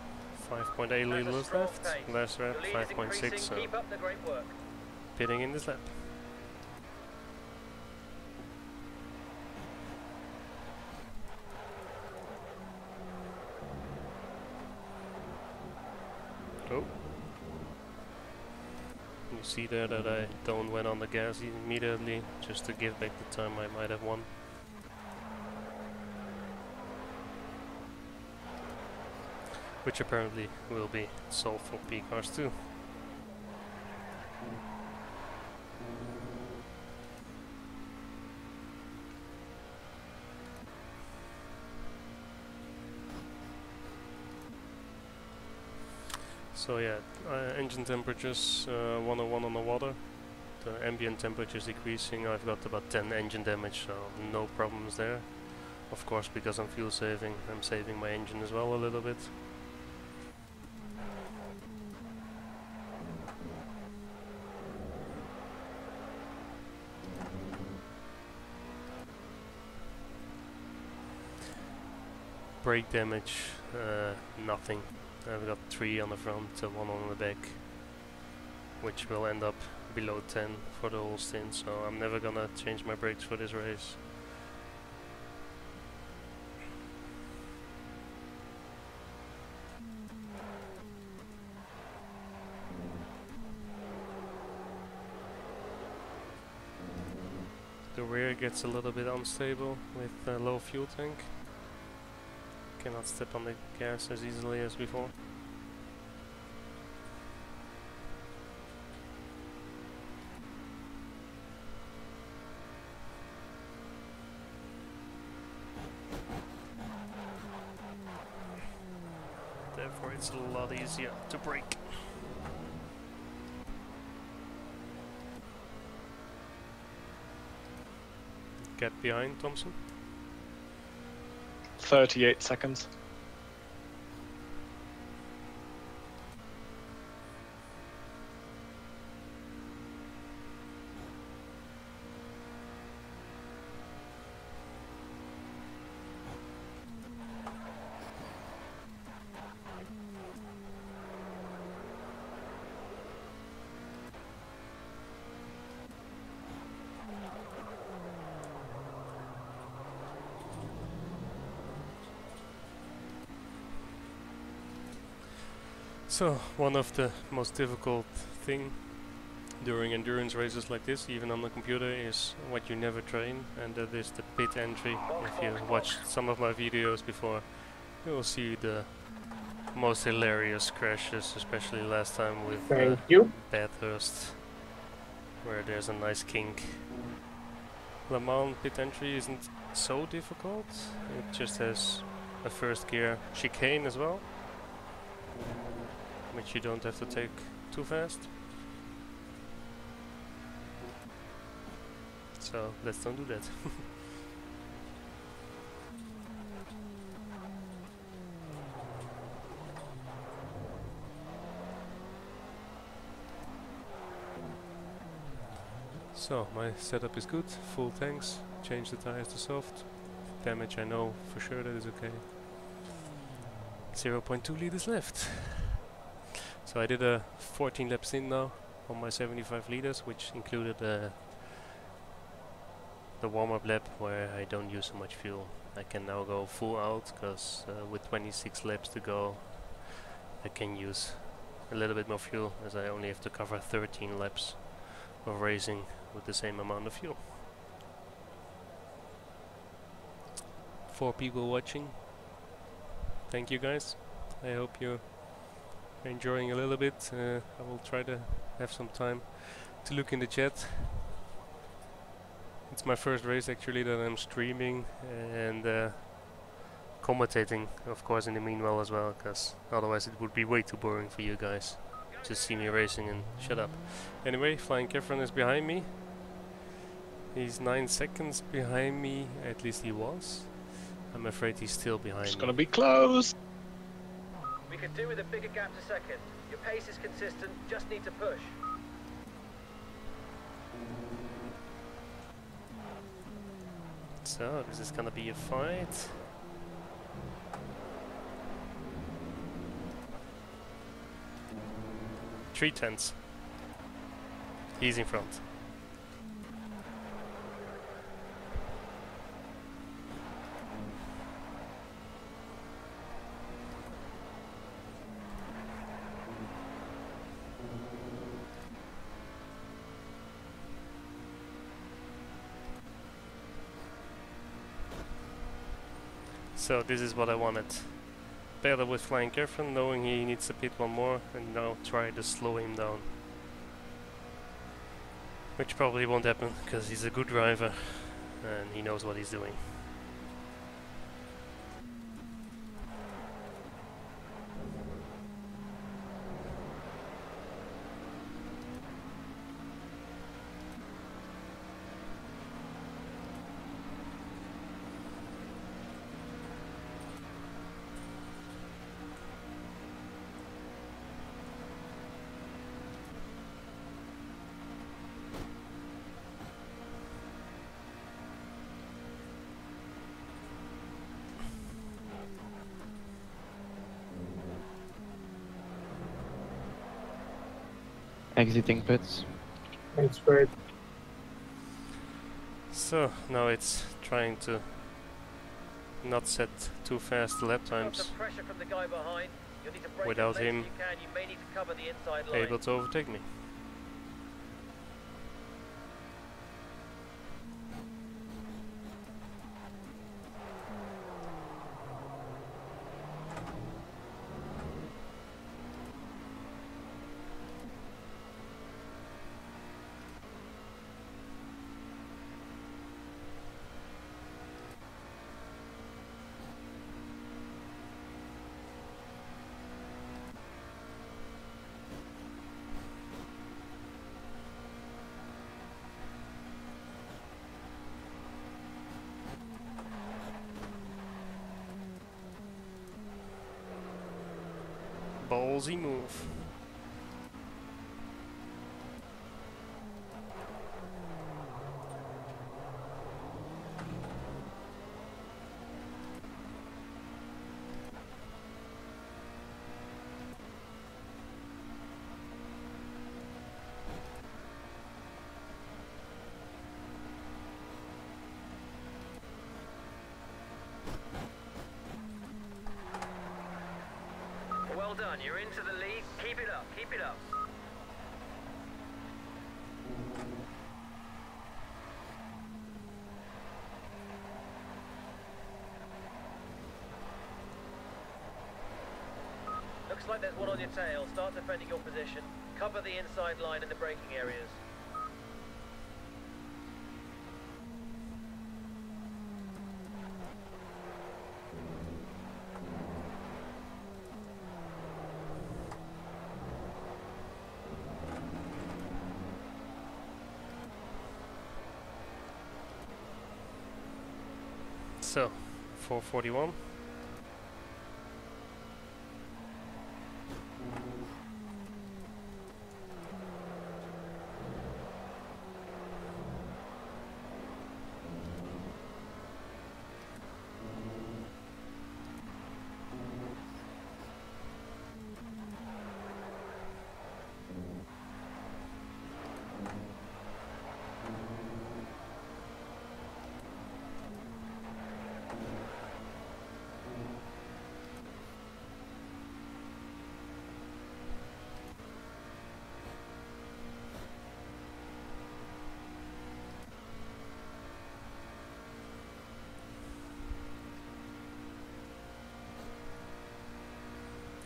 5.8 liters left, last lap 5.6, so pitting in this lap. Oh, you see there that I don't went on the gas immediately, just to give back the time I might have won. Which apparently will be solved for P cars too. So yeah, engine temperatures 101 on the water. The ambient temperature is decreasing. I've got about 10 engine damage, so no problems there. Of course, because I'm fuel saving, I'm saving my engine as well a little bit. Brake damage, nothing. I've got 3 on the front, 1 on the back, which will end up below 10 for the whole stint, so I'm never gonna change my brakes for this race. The rear gets a little bit unstable with a low fuel tank. Cannot step on the gas as easily as before. Therefore it's a lot easier to brake. Get behind, Thompson. 38 seconds. So, one of the most difficult thing during endurance races like this, even on the computer, is what you never train, and that is the pit entry. If you watched some of my videos before, you will see the most hilarious crashes, especially last time with Bathurst, where there's a nice kink. LeMans pit entry isn't so difficult, it just has a first gear chicane as well, which you don't have to take too fast. So let's don't do that. So my setup is good, full tanks, change the tires to soft. Damage I know for sure that is okay. 0.2 liters left. So I did a 14 laps in now on my 75 liters, which included the warm-up lap where I don't use so much fuel. I can now go full out because with 26 laps to go I can use a little bit more fuel, as I only have to cover 13 laps of racing with the same amount of fuel. 4 people watching. Thank you guys. I hope you're enjoying a little bit. I will try to have some time to look in the chat. It's my first race actually that I'm streaming and commentating, of course, in the meanwhile as well, because otherwise it would be way too boring for you guys. Just see me racing and shut up. Anyway, Flying Kefren is behind me. He's 9 seconds behind me, at least he was. I'm afraid he's still behind me. It's gonna be close! We could do with a bigger gap to second. Your pace is consistent, just need to push. So, this is gonna be a fight. Three tenths. He's in front. So this is what I wanted. Better with Flying Kefren, knowing he needs to pit one more, and now try to slow him down. Which probably won't happen, because he's a good driver and he knows what he's doing. Exiting pits. It's great. So now it's trying to not set too fast lap times without him able to overtake me. Ballsy move. Well done, you're into the lead. Keep it up, keep it up. Looks like there's one on your tail. Start defending your position. Cover the inside line in the braking areas. So, 441.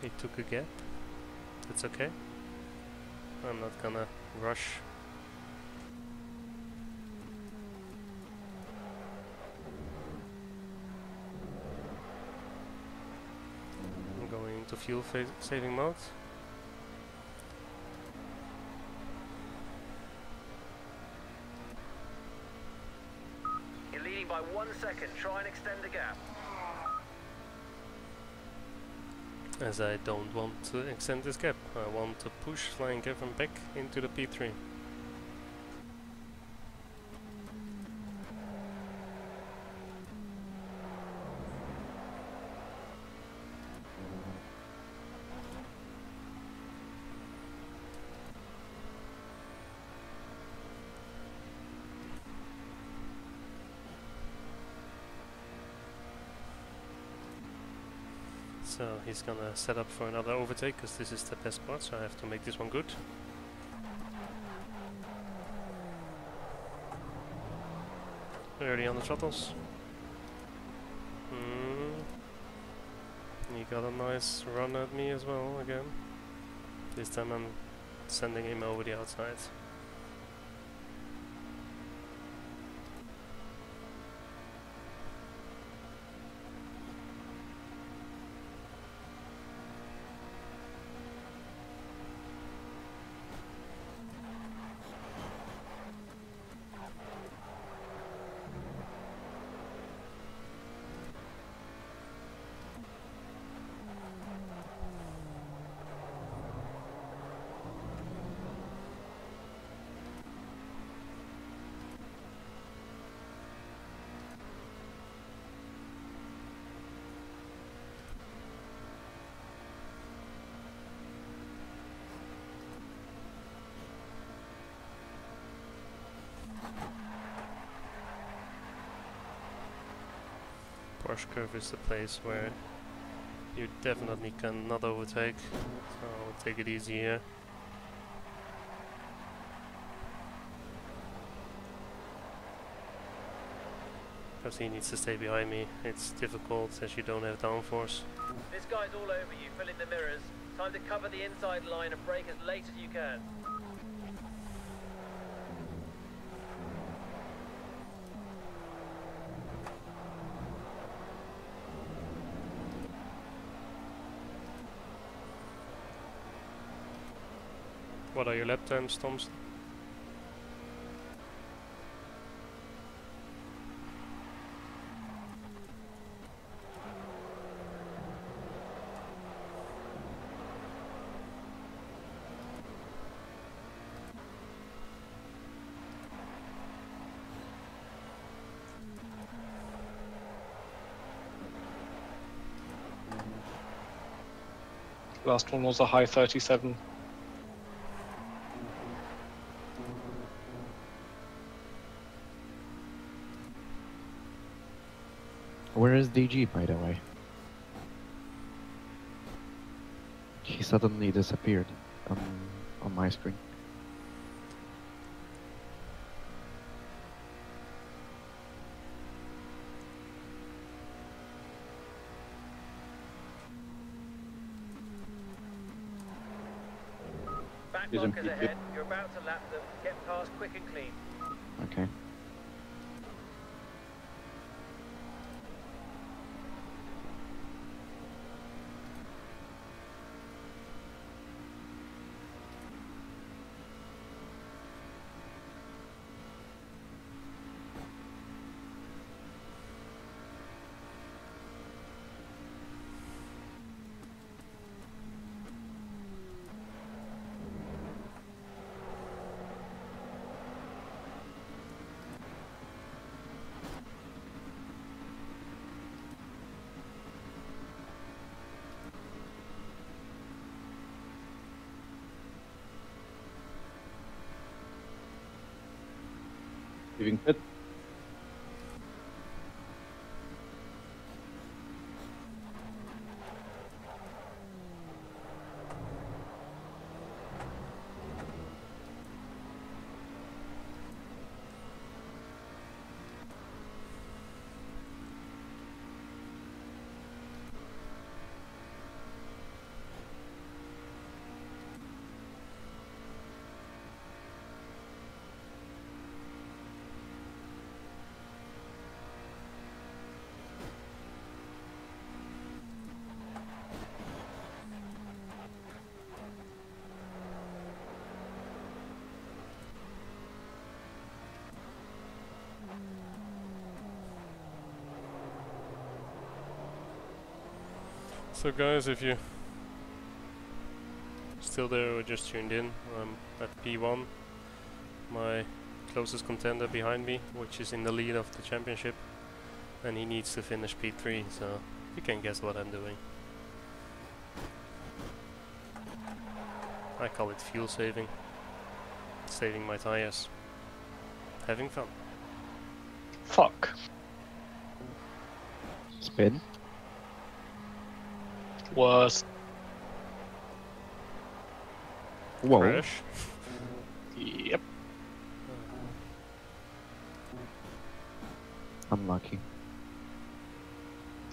He took a gap. That's okay. I'm not gonna rush. I'm going into fuel saving mode. You're leading by 1 second. Try and extend the gap. As I don't want to extend this gap. I want to push Flying Kevin back into the P3. So he's gonna set up for another overtake because this is the best part, so I have to make this one good. Early on the throttles. He got a nice run at me as well again. This time I'm sending him over the outside. Porsche curve is the place where you definitely cannot overtake, so I'll take it easy here. Because he needs to stay behind me. It's difficult as you don't have downforce. This guy's all over you. Fill in the mirrors. Time to cover the inside line and brake as late as you can. What are your lap times, Thompson? Last one was a high 37. Where is DG, by the way? He suddenly disappeared on my screen. Back bunkers ahead. You're about to lap them. Get past quick and clean. Okay. Leaving pit. So guys, if you still there or just tuned in, I'm at P1. My closest contender behind me, which is in the lead of the championship, and he needs to finish P3, so you can guess what I'm doing. I call it fuel saving. Saving my tires. Having fun. Fuck. Spin. Worse. Whoa. Crash. Yep. Unlucky.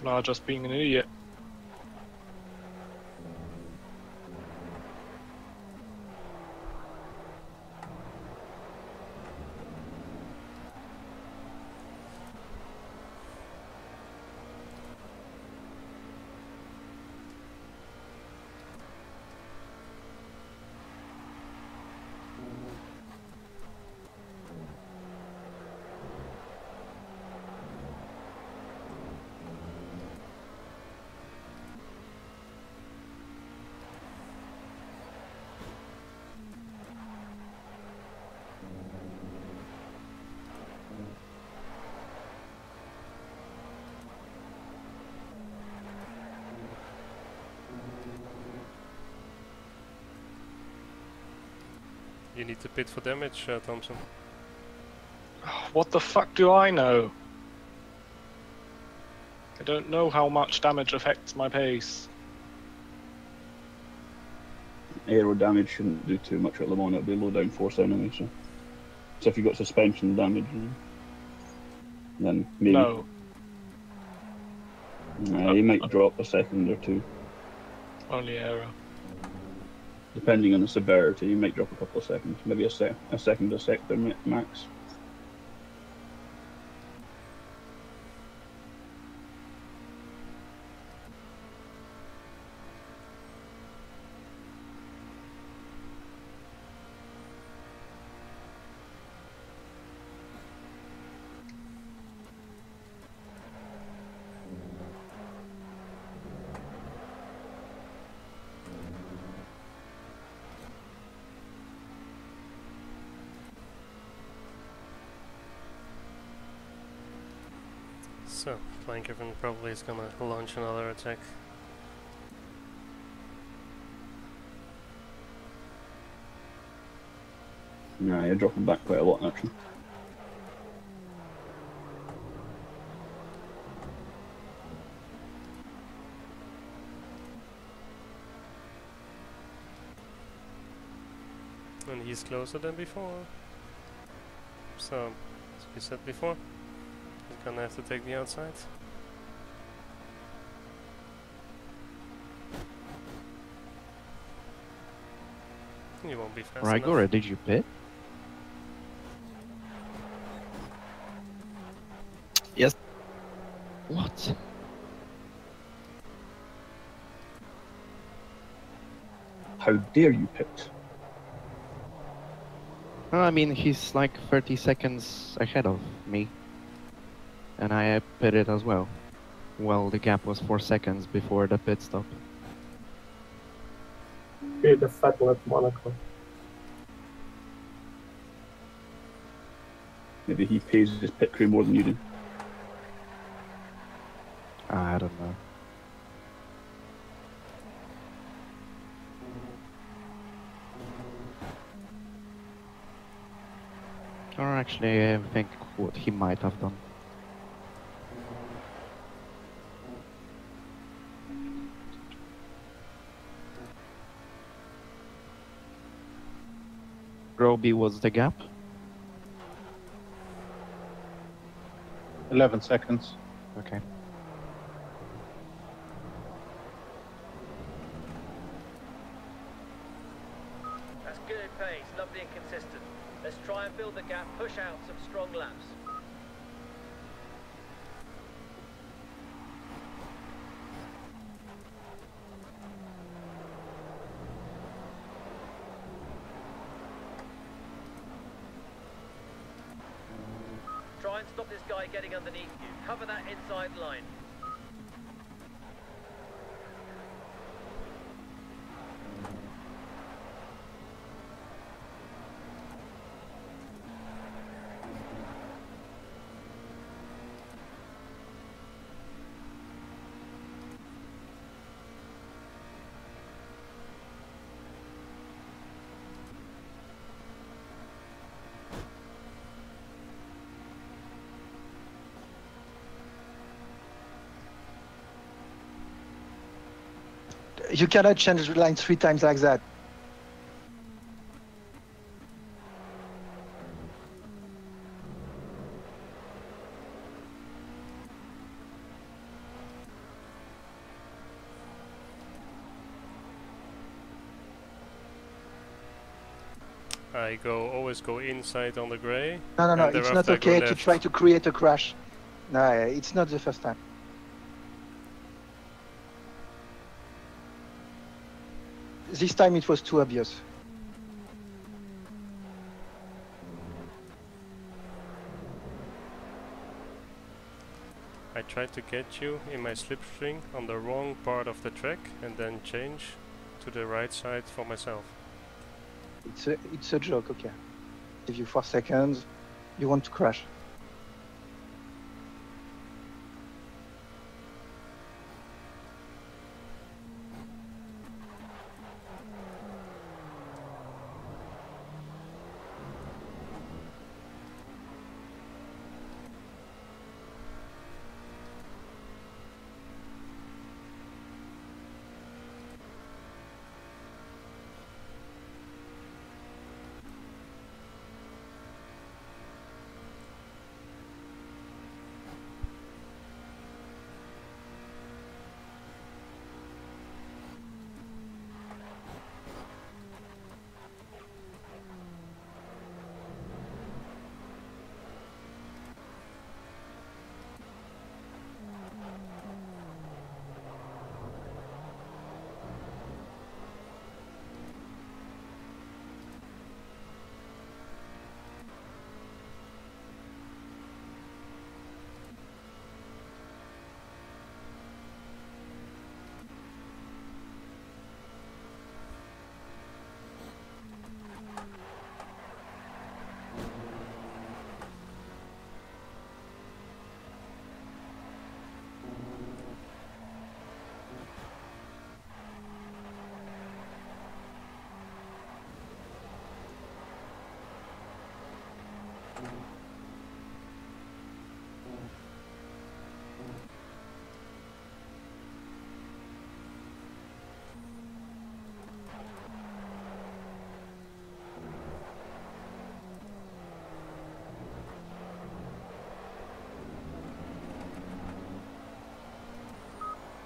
No, just being an idiot. You need to pit for damage, Thompson. What the fuck do I know? I don't know how much damage affects my pace. Aero damage shouldn't do too much at LeMans, it'll be low down force anyway, so if you've got suspension damage, then maybe. No. You might drop a second or two. Only aero. Depending on the severity, you might drop a couple of seconds, maybe a second a sector max. So, Plankervin probably is gonna launch another attack. Nah, you're dropping back quite a lot actually. And he's closer than before. So, as we said before, he's gonna have to take the outside. You won't be fast enough. Rigor, did you pit? Yes. What? How dare you pit? I mean, he's like 30 seconds ahead of me. And I pitted as well. Well, the gap was 4 seconds before the pit stop. Be the Vettel at Monaco. Maybe he pays his pit crew more than you do. I don't know. Or actually, I think what he might have done. Groby was the gap. 11 seconds. Okay. That's good pace, lovely and consistent. Let's try and fill the gap, push out some strong laps. Try and stop this guy getting underneath you. Cover that inside line. You cannot change the line 3 times like that. I always go inside on the grey. No, and it's thereafter not I go okay to left. try to create a crash. No, it's not the first time. This time it was too obvious. I tried to get you in my slipstream on the wrong part of the track and then change to the right side for myself. It's a joke, okay. Give you 4 seconds, you want to crash.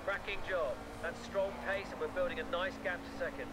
Cracking job. That's strong pace and we're building a nice gap to second.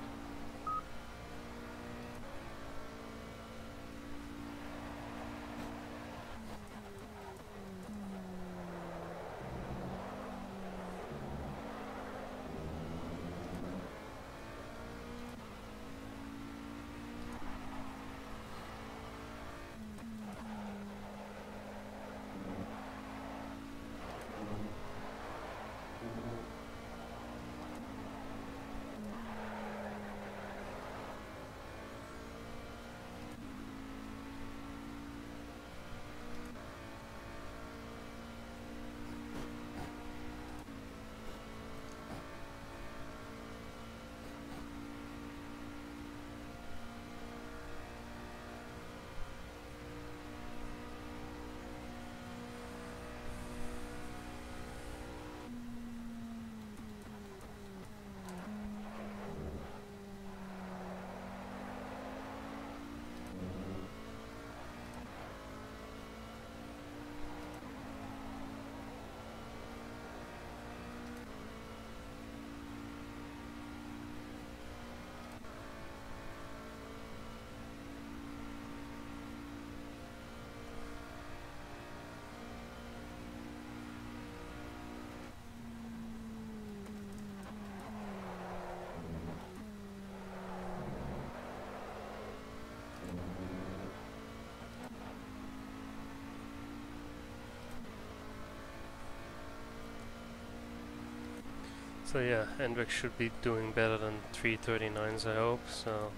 So yeah, Hendrik should be doing better than 3:39s, I hope. So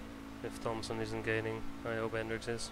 if Thompson isn't gaining, I hope Hendricks is.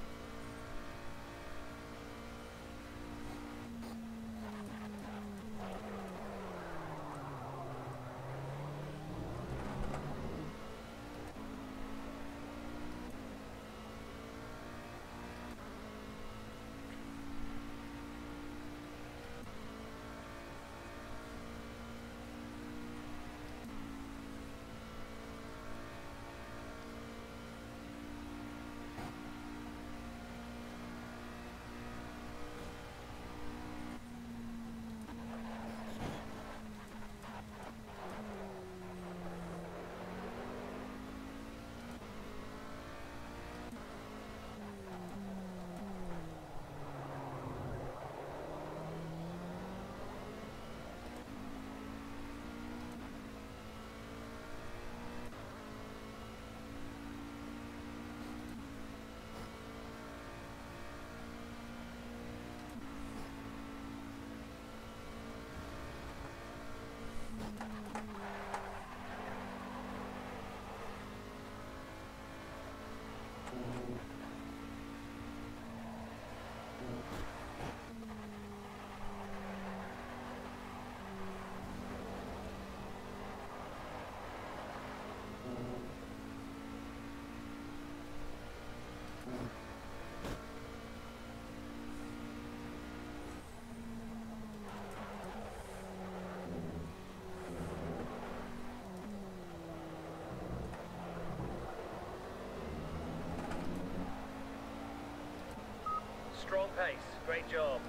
Great job.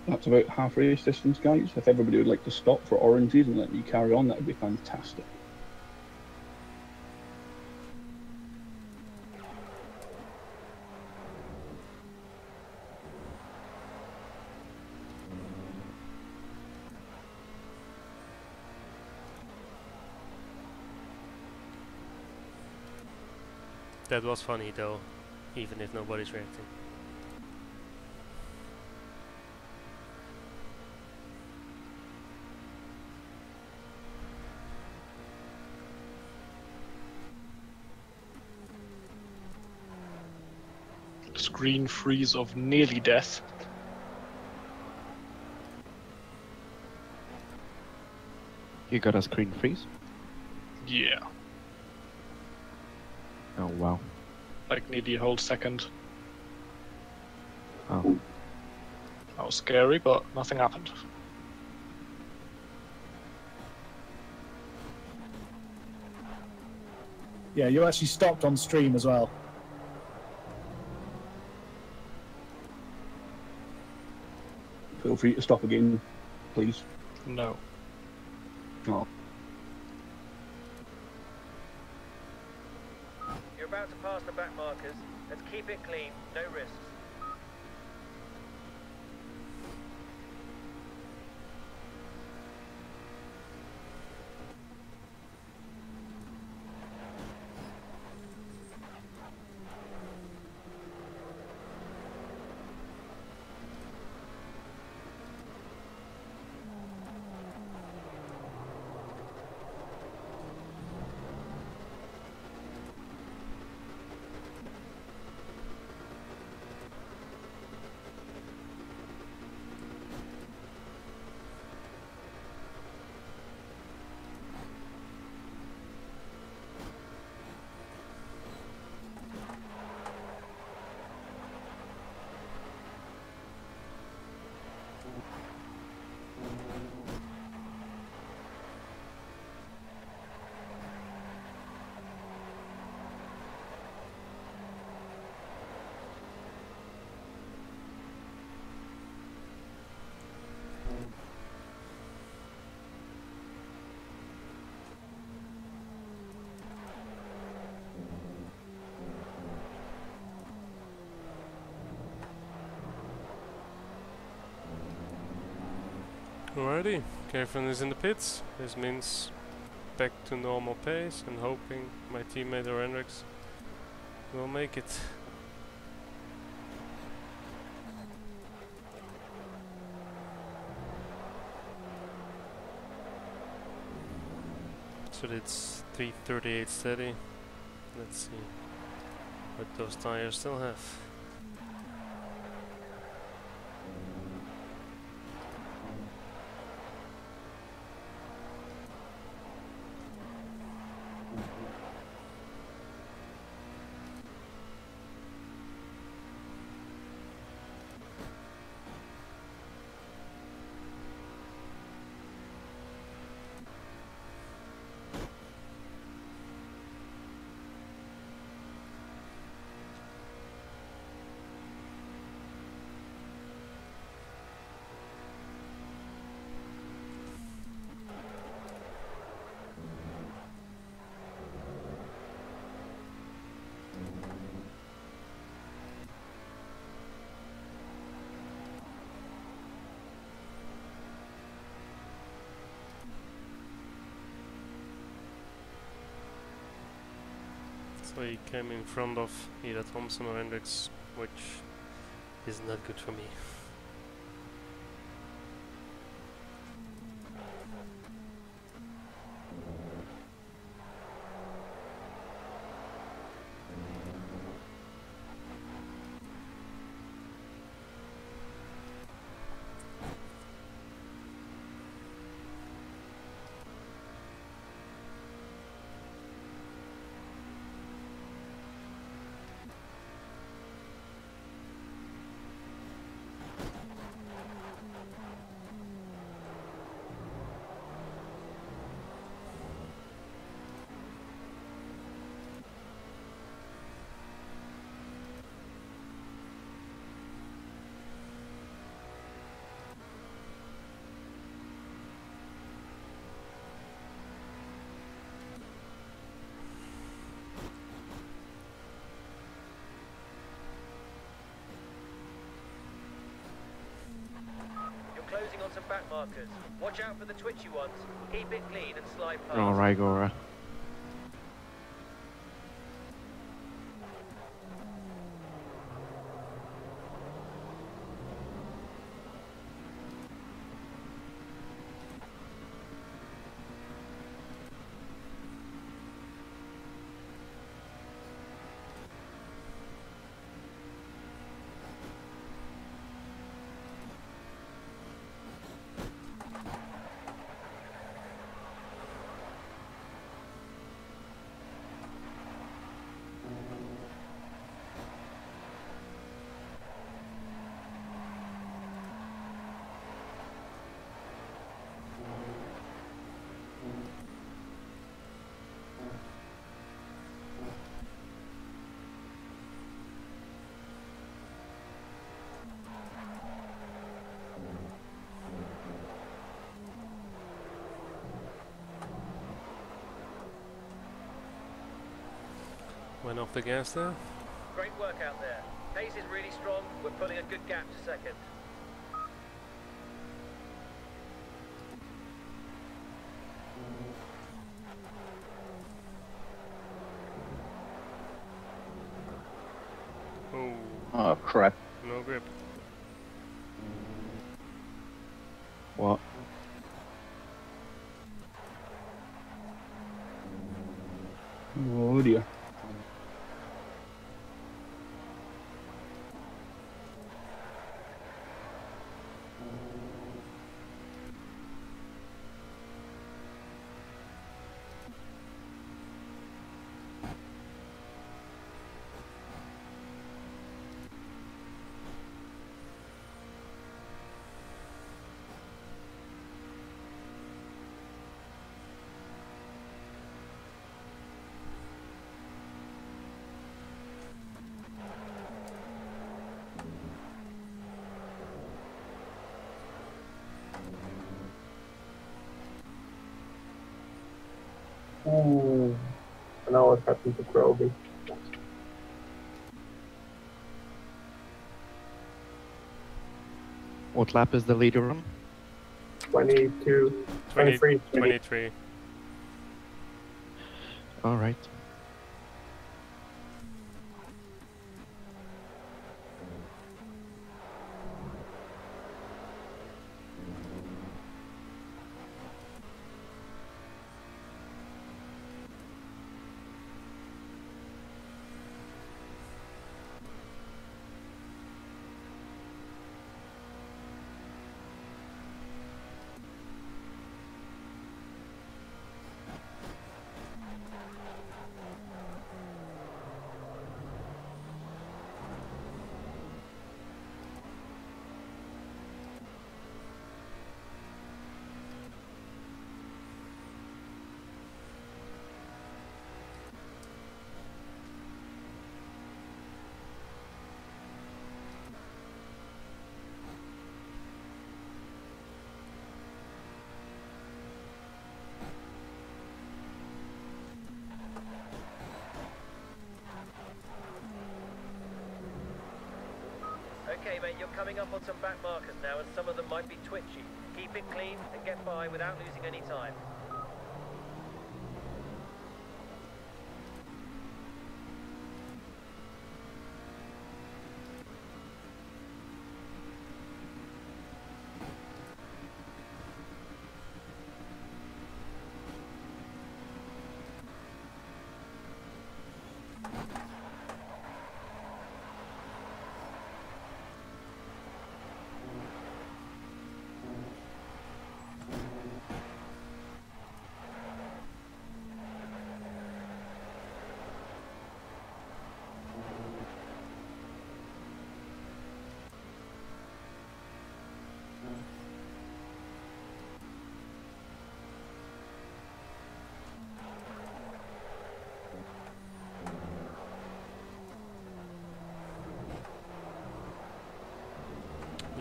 That's about half race distance, guys. If everybody would like to stop for oranges and let me carry on, that would be fantastic. That was funny though, even if nobody's reacting. Screen freeze of nearly death. You got a screen freeze? Yeah. Oh wow. Like nearly a whole second. Oh. That was scary, but nothing happened. Yeah, you actually stopped on stream as well. Feel free to stop again, please. No. Oh. You're about to pass the back markers. Let's keep it clean, no risks. Alrighty, Kevin is in the pits. This means back to normal pace and hoping my teammate or Hendrix will make it. So it's 3:38 steady. Let's see what those tires still have. So he came in front of either Thompson or Hendricks, which is not good for me. Closing on some back markers. Watch out for the twitchy ones. Keep it clean and slide past. Alright, Gora. Went off the gas there. Great work out there. Pace is really strong. We're pulling a good gap to second. Oh. Oh crap. No grip. What? Oh dear. Ooh. And now what happened to Groby? What lap is the leader on? 22, 23, 23. Alright. Okay, mate, you're coming up on some back markers now, and some of them might be twitchy. Keep it clean and get by without losing any time.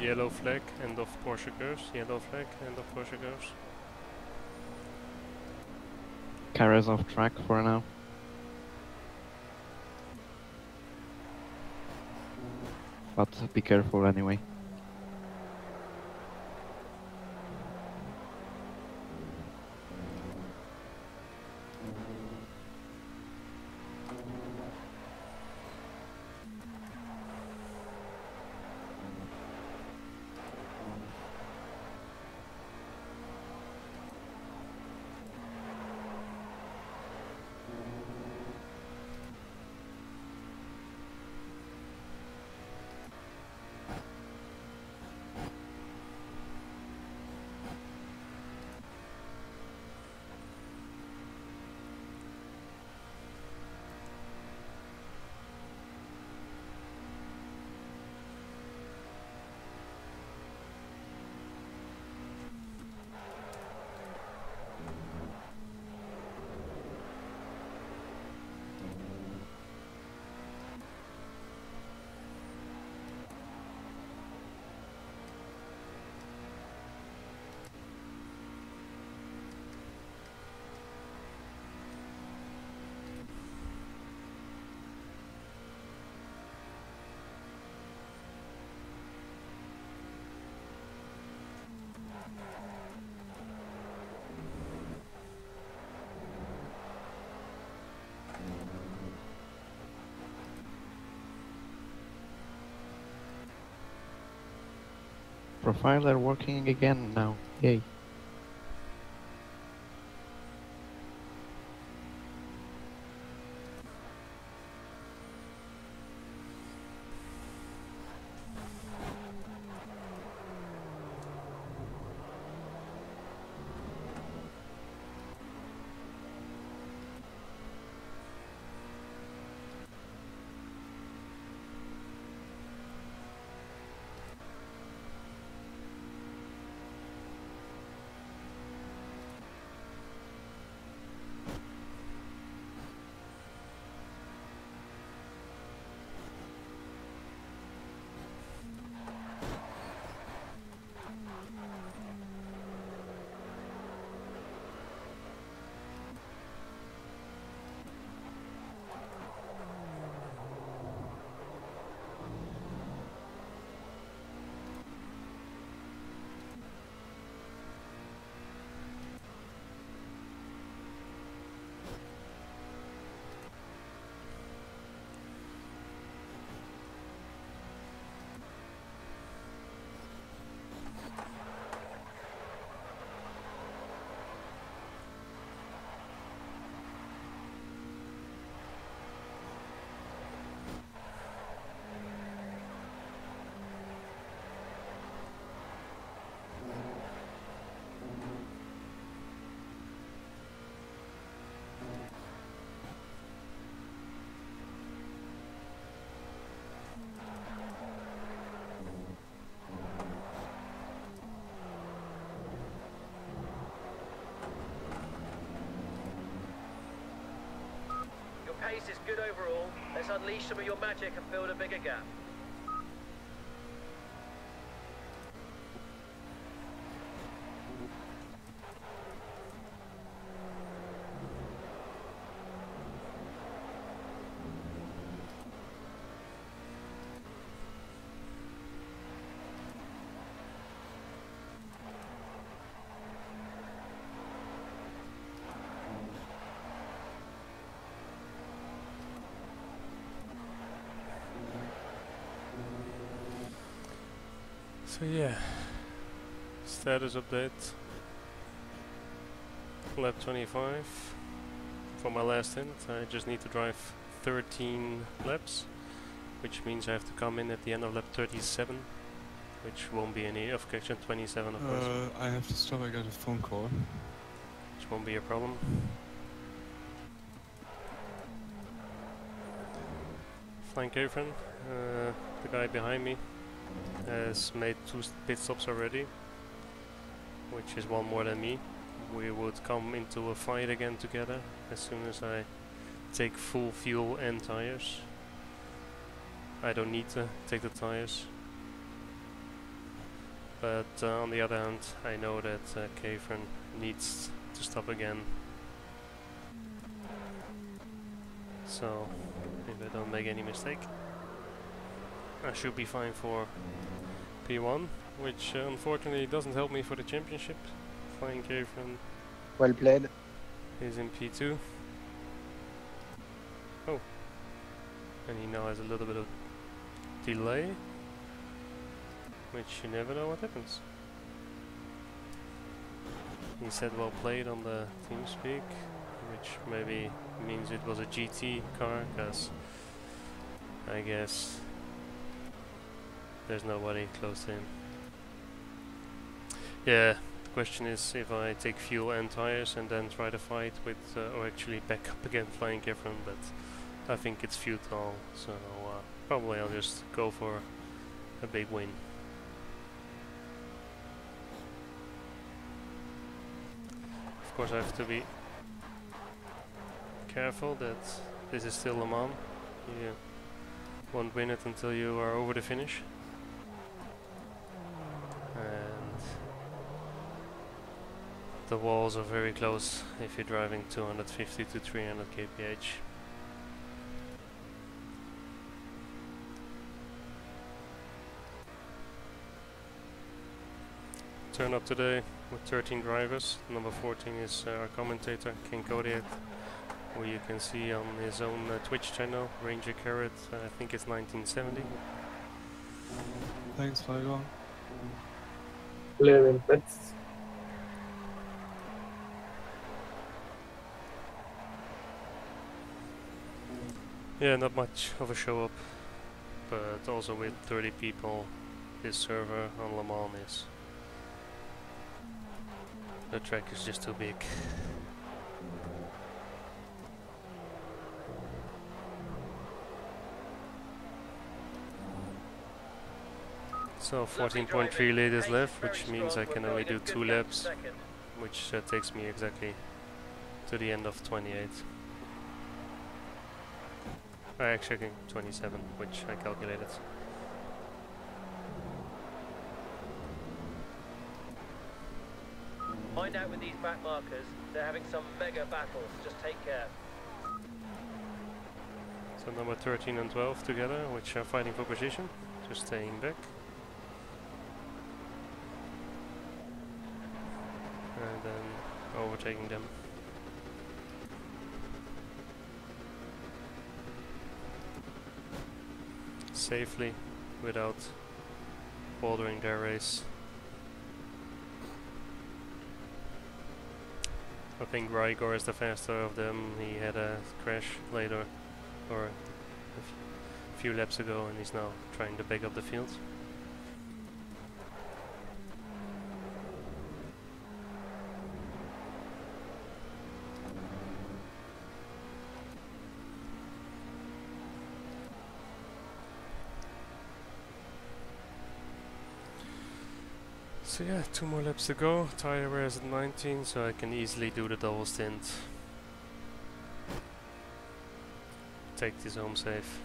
Yellow flag, end of Porsche curves. Yellow flag, end of Porsche curves. Carrier's off track for now. But be careful anyway. Profiler working again now. Yay. Pace is good overall. Let's unleash some of your magic and build a bigger gap. So yeah, status update. Lap 25. For my last hint, I just need to drive 13 laps, which means I have to come in at the end of lap 37, which won't be any of actually 27 of course. I have to stop, I got a phone call. Which won't be a problem. Flying Catherine, the guy behind me, has made 2 pit stops already, which is 1 more than me. We would come into a fight again together as soon as I take full fuel and tires. I don't need to take the tires. But on the other hand, I know that Catherine needs to stop again. So, if I don't make any mistake, I should be fine for P1, which unfortunately doesn't help me for the championship. Flying Catherine Well played. is in P2. Oh, and he now has a little bit of delay, which you never know what happens. He said well played on the TeamSpeak, which maybe means it was a GT car, because I guess there's nobody close to him. Yeah, the question is if I take fuel and tires and then try to fight with, or actually back up again flying Catherine, but I think it's futile, so probably I'll just go for a big win. Of course I have to be careful that this is still LeMans. You won't win it until you are over the finish. And the walls are very close if you're driving 250 to 300 kph. Turn up today with 13 drivers. Number 14 is our commentator, King Kodiak, who you can see on his own Twitch channel, Ranger Carrot, I think it's 1970. Thanks, Flygon. Clearing pits. Yeah, not much of a show up, but also with 30 people, this server on LeMans is... the track is just too big. So 14.3 liters left, which means I can only do 2 laps, which takes me exactly to the end of 28. Actually 27, which I calculated. Find out with these back markers, they're having some mega battles, just take care. So number 13 and 12 together, which are fighting for position, just staying back. And then overtaking them. Safely, without bordering their race. I think Rygor is the faster of them. He had a crash later, or a few laps ago, and he's now trying to back up the field. So yeah, 2 more laps to go. Tire wear is at 19, so I can easily do the double stint. Take this home safe.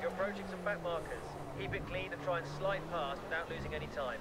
Approaching some back markers. Keep it clean and try and slide past without losing any time.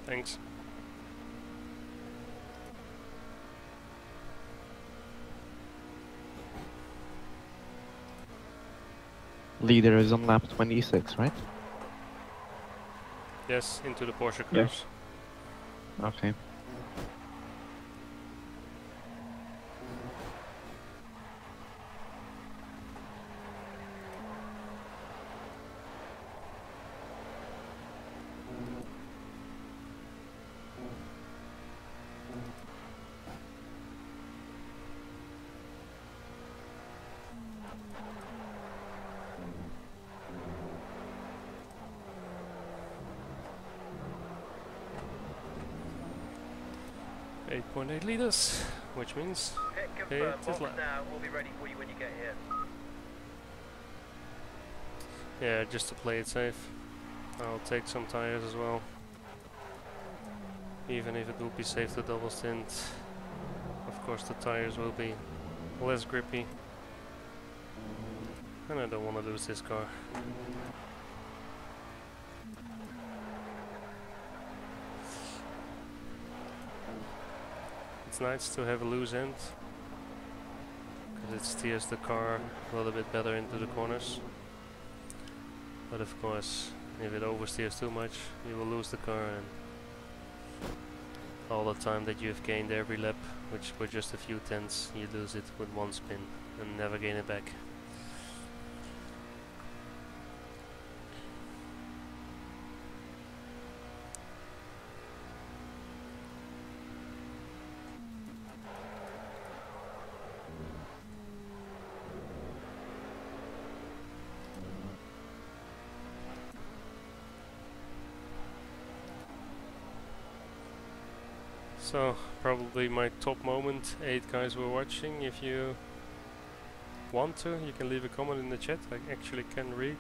Thanks. Leader is on lap 26, right? Yes, into the Porsche curves. Yes. Okay. .8 liters, which means Hit it confirm. is Box live. now. We'll be ready for you when you get here. Yeah, just to play it safe, I'll take some tires as well. Even if it will be safe to double stint, of course the tires will be less grippy. And I don't want to lose this car. It's nice to have a loose end, because it steers the car a little bit better into the corners. But of course, if it oversteers too much, you will lose the car, and all the time that you have gained every lap, which were just a few tenths, you lose it with one spin and never gain it back. So, probably my top moment. 8 guys were watching. If you want to, you can leave a comment in the chat. I actually can read.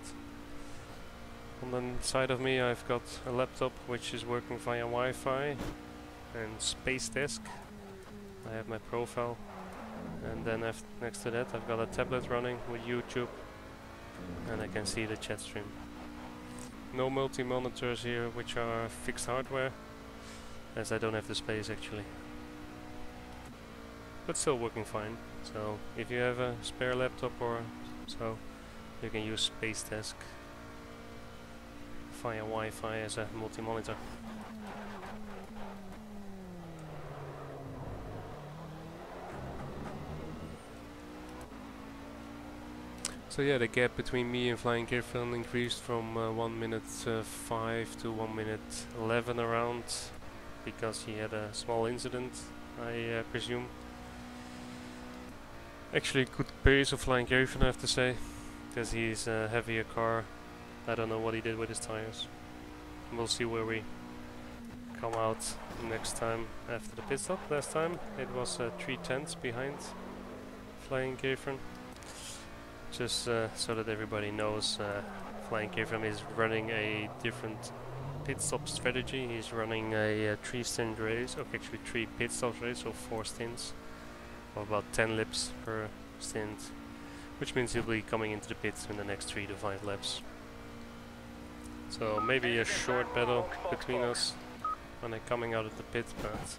On the side of me I've got a laptop which is working via Wi-Fi and Space Desk. I have my profile, and then next to that I've got a tablet running with YouTube, and I can see the chat stream. No multi-monitors here, which are fixed hardware, as I don't have the space actually. But still working fine. So if you have a spare laptop or so, you can use Space Desk via Wi-Fi as a multi-monitor. So yeah, the gap between me and Flying Gearfilm increased from 1 minute 5 to 1 minute 11 around, because he had a small incident, I presume. Actually good pace of Flying Gearfilm, I have to say, because he's a heavier car. I don't know what he did with his tires. We'll see where we come out next time after the pit stop. Last time it was 3 tenths behind Flying Gearfilm. Just so that everybody knows, Flying Gearfilm is running a different pit stop strategy. He's running a 3 stint race, or actually 3 pit stops race, so 4 stints of about 10 laps per stint, which means he'll be coming into the pits in the next 3 to 5 laps. So maybe a short battle between us when I'm coming out of the pit, but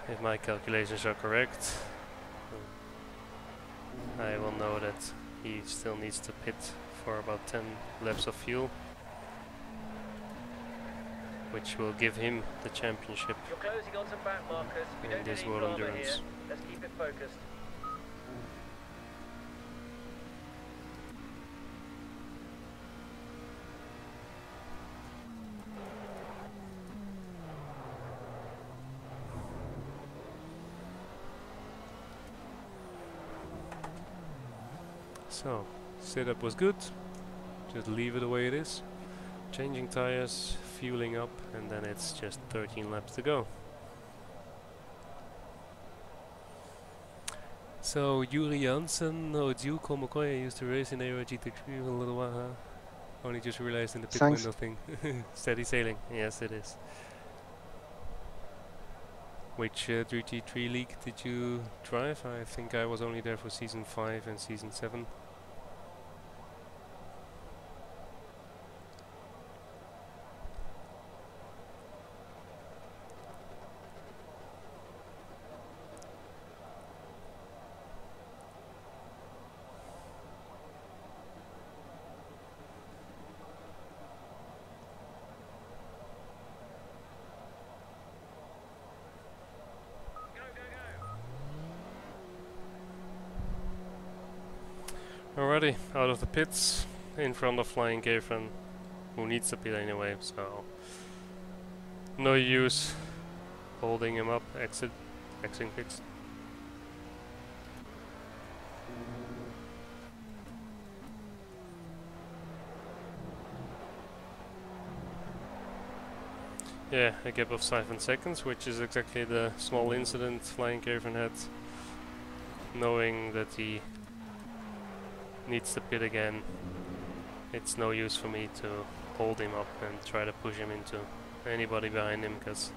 if my calculations are correct, I will know that he still needs to pit for about 10 laps of fuel, which will give him the championship You're closing on some back markers. We in don't this need World drama Endurance. here. Let's keep it focused. So, setup was good, just leave it the way it is. Changing tires, fueling up, and then it's just 13 laps to go. So, Yuri Janssen, you Colm McCoy, used to race in AOR GT3 a little while, huh? Only just realized in the pit window thing. Steady sailing, yes it is. Which GT3 league did you drive? I think I was only there for season 5 and season 7. Alrighty, out of the pits, in front of Flying Gavan, who needs the pit anyway, so no use holding him up. Exiting pits. Yeah, a gap of 7 seconds, which is exactly the small incident Flying Gavan had, knowing that he needs the pit again. It's no use for me to hold him up and try to push him into anybody behind him, because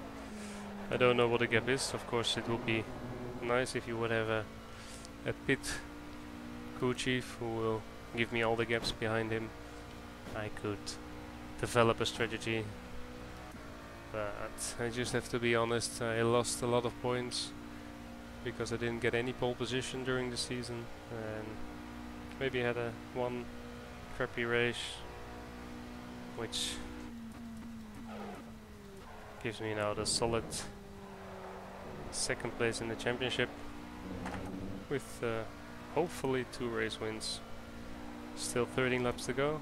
I don't know what the gap is. Of course it would be nice if you would have a pit crew chief who will give me all the gaps behind him. I could develop a strategy, but I just have to be honest, I lost a lot of points because I didn't get any pole position during the season, and maybe had one crappy race, which gives me now the solid 2nd place in the championship with hopefully 2 race wins. Still 13 laps to go.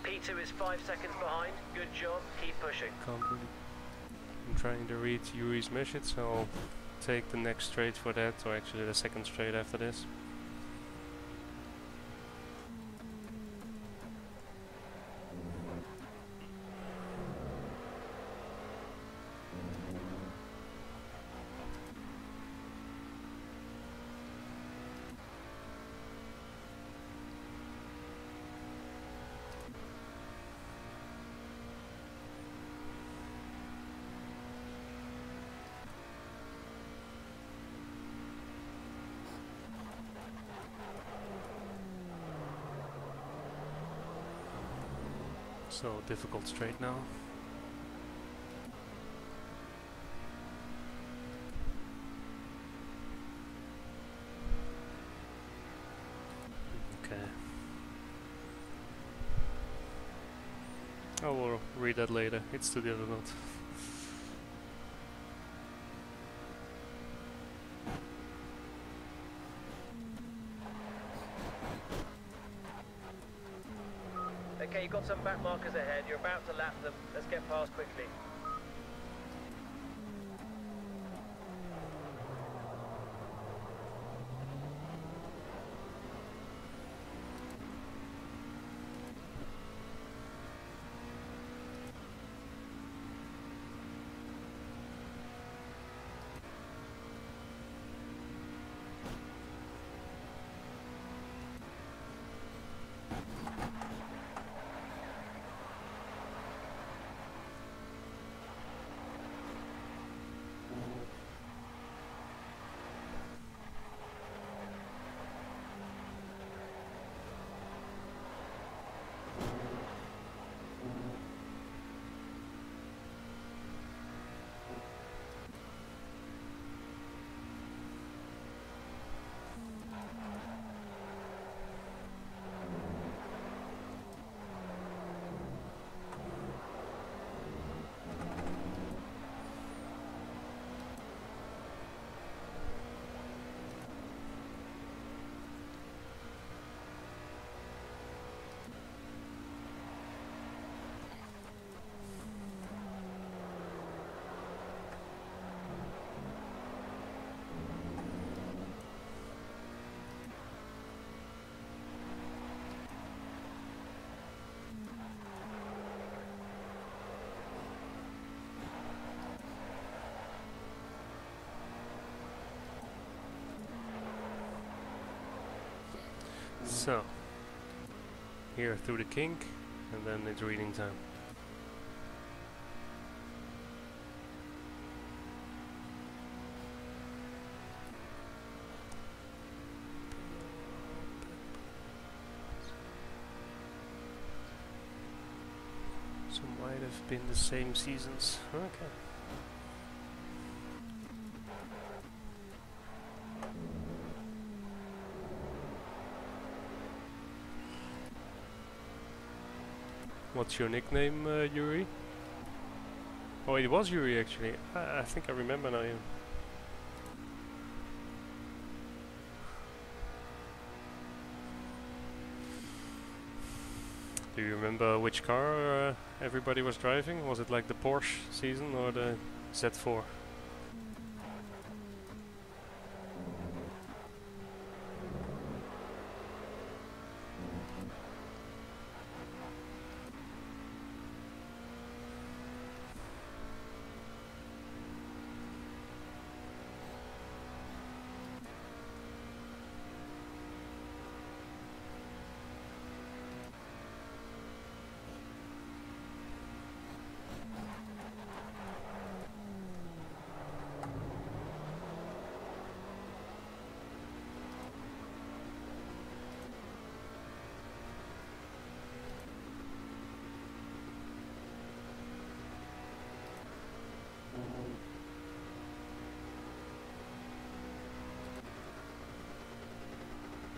P2 is 5 seconds behind. Good job. Keep pushing. I'm trying to read Yuri's message, so I'll take the next straight for that, or actually the 2nd straight after this. So difficult straight now. Okay. I will read that later. It's to the other note. Okay, you've got some back markers ahead. You're about to lap them. Let's get past quickly. So, here through the kink, and then it's reading time. So might have been the same seasons. Okay. What's your nickname, Yuri? Oh, it was Yuri actually. I think I remember now. Do you remember which car everybody was driving? Was it like the Porsche season or the Z4?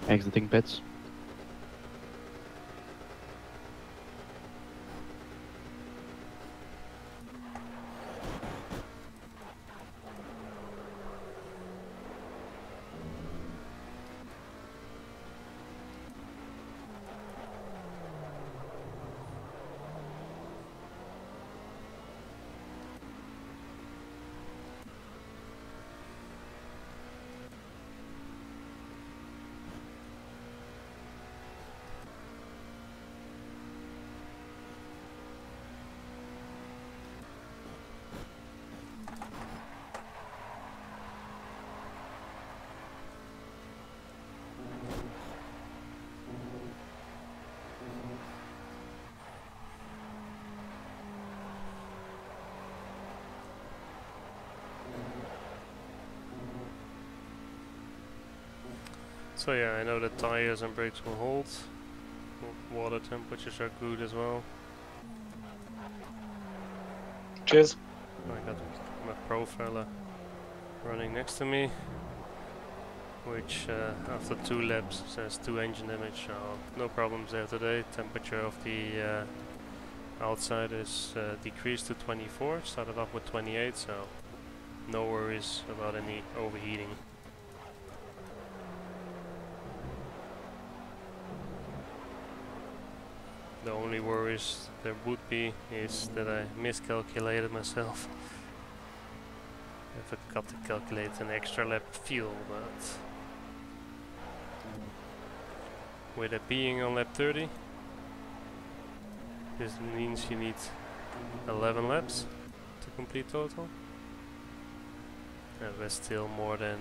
Exiting pits. So yeah, I know that tires and brakes will hold. Water temperatures are good as well. Cheers. I got my pro fella running next to me, which after 2 laps says 2 engine damage, so no problems there today. Temperature of the outside is decreased to 24, started off with 28, so no worries about any overheating. The only worries there would be is that I miscalculated myself. I forgot to calculate an extra lap fuel, but with it being on lap 30, this means you need 11 laps to complete total. And there's still more than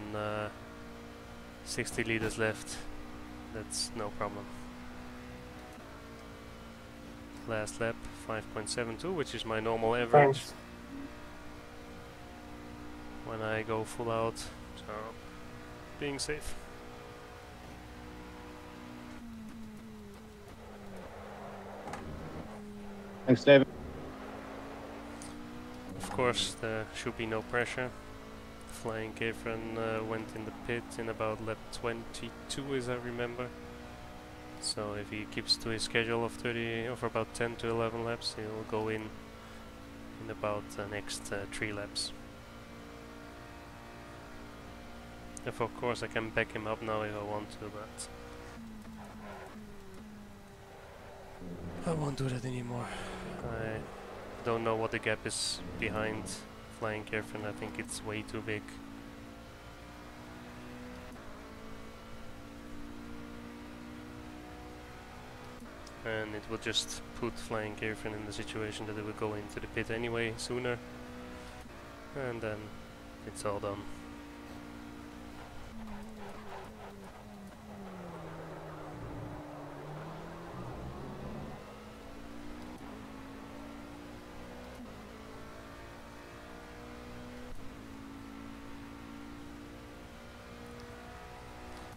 60 liters left. That's no problem. Last lap 5.72, which is my normal average when I go full out, so being safe. Thanks, David. Of course, there should be no pressure. Flying Catherine went in the pit in about lap 22, as I remember. So if he keeps to his schedule of 30 of about 10 to 11 laps, he'll go in about the next 3 laps. If of course I can back him up now if I want to, but I won't do that anymore. I don't know what the gap is behind Flying Catherine. I think it's way too big. And it will just put Flying Catherine in the situation that it will go into the pit anyway sooner, and then it's all done.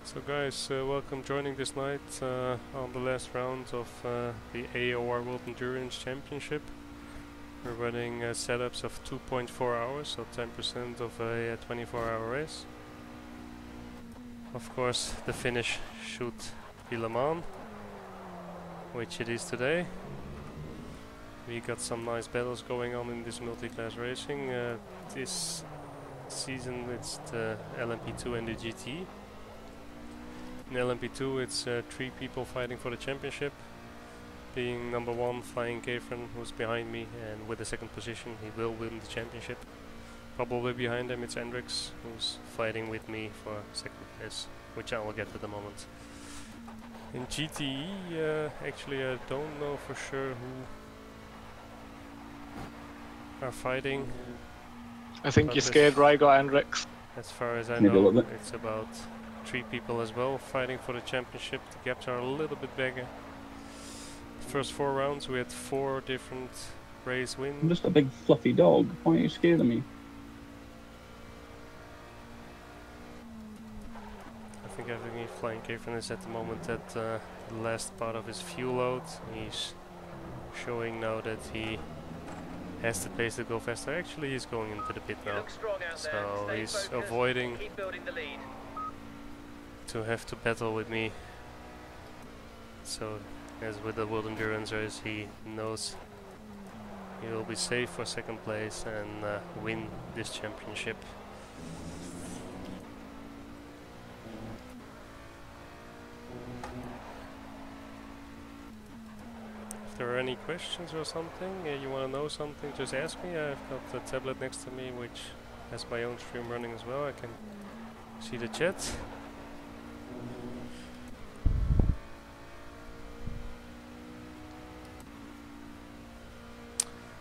So guys, welcome joining this night on the last round of the AOR World Endurance Championship. We're running setups of 2.4 hours, so 10% of a 24-hour race. Of course, the finish should be LeMans, which it is today. We got some nice battles going on in this multi-class racing. This season it's the LMP2 and the GT. In LMP2 it's 3 people fighting for the championship. being number 1, flying Kefren, who's behind me, and with the 2nd position he will win the championship. Probably behind him it's Hendrix, who's fighting with me for 2nd place, which I will get at the moment. In GTE, actually I don't know for sure who are fighting. I think you scared Rygar Hendrix. As far as I Maybe a know, little bit. it's about 3 people as well fighting for the championship. The gaps are a little bit bigger. First 4 rounds we had 4 different race I'm wins. just a big fluffy dog. Why are you scared of me? I think everything flying Kefren is at the moment at the last part of his fuel load. He's showing now that he has the pace to go faster. Actually, he's going into the pit now, so he's avoiding to have to battle with me. So, as with the World Endurance race, he knows he will be safe for 2nd place and win this championship. If there are any questions or something, you want to know something, just ask me. I've got the tablet next to me, which has my own stream running as well. I can see the chat.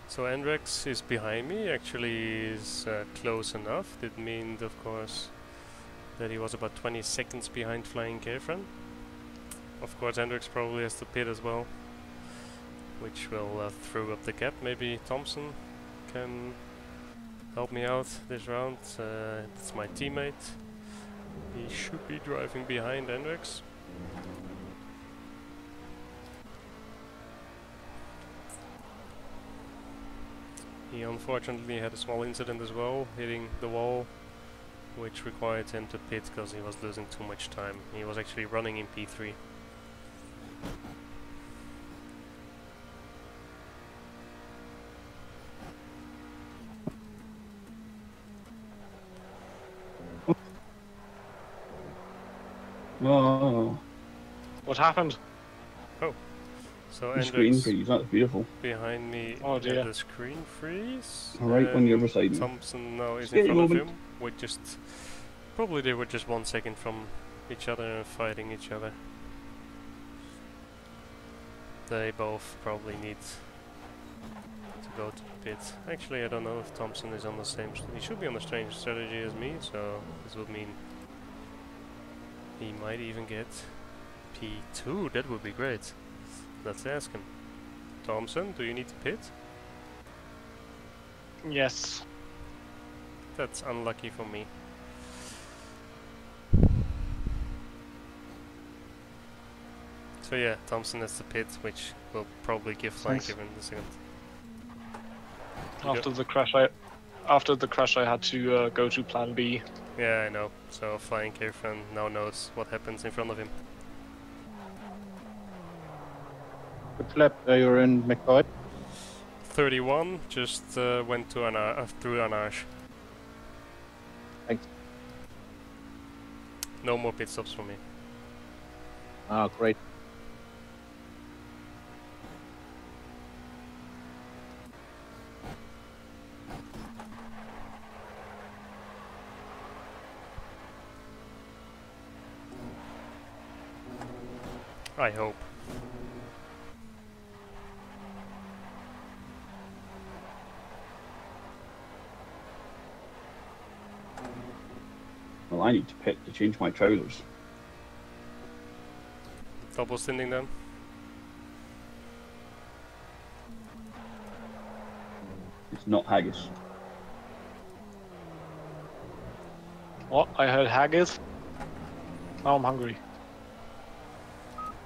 So Andrex is behind me, actually is close enough. That means, of course, that he was about 20 seconds behind flying Kefren. Of course, Andrex probably has to pit as well, which will throw up the gap. Maybe Thompson can help me out this round. It's my teammate. He should be driving behind Andrex. He unfortunately had a small incident as well, hitting the wall, which required him to pit because he was losing too much time. He was actually running in P3. Oh, What happened? Oh, so the screen Andrex freeze. That's beautiful. behind me Oh at dear. the screen freeze. Right on the other side. Thompson now is Scary in front of moment. him. With just probably they were just 1 second from each other and fighting each other. They both probably need to go to the pit. Actually, I don't know if Thompson is on the same. He should be on the same strategy as me, so this would mean he might even get P2. That would be great. Let's ask him. Thompson, do you need to pit? Yes. That's unlucky for me. So yeah, Thompson has the pit, which will probably give flying Thanks. given the 2nd. After the crash, I had to go to Plan B. Yeah, I know. So flying Kefren now knows what happens in front of him. Which lap are you in, McCoy? 31 just went to through Anarch. Thanks. No more pit stops for me. Ah, great. I hope. Well, I need to pit to change my trousers. Double stinting then. It's not haggis. What? I heard haggis. Now I'm hungry.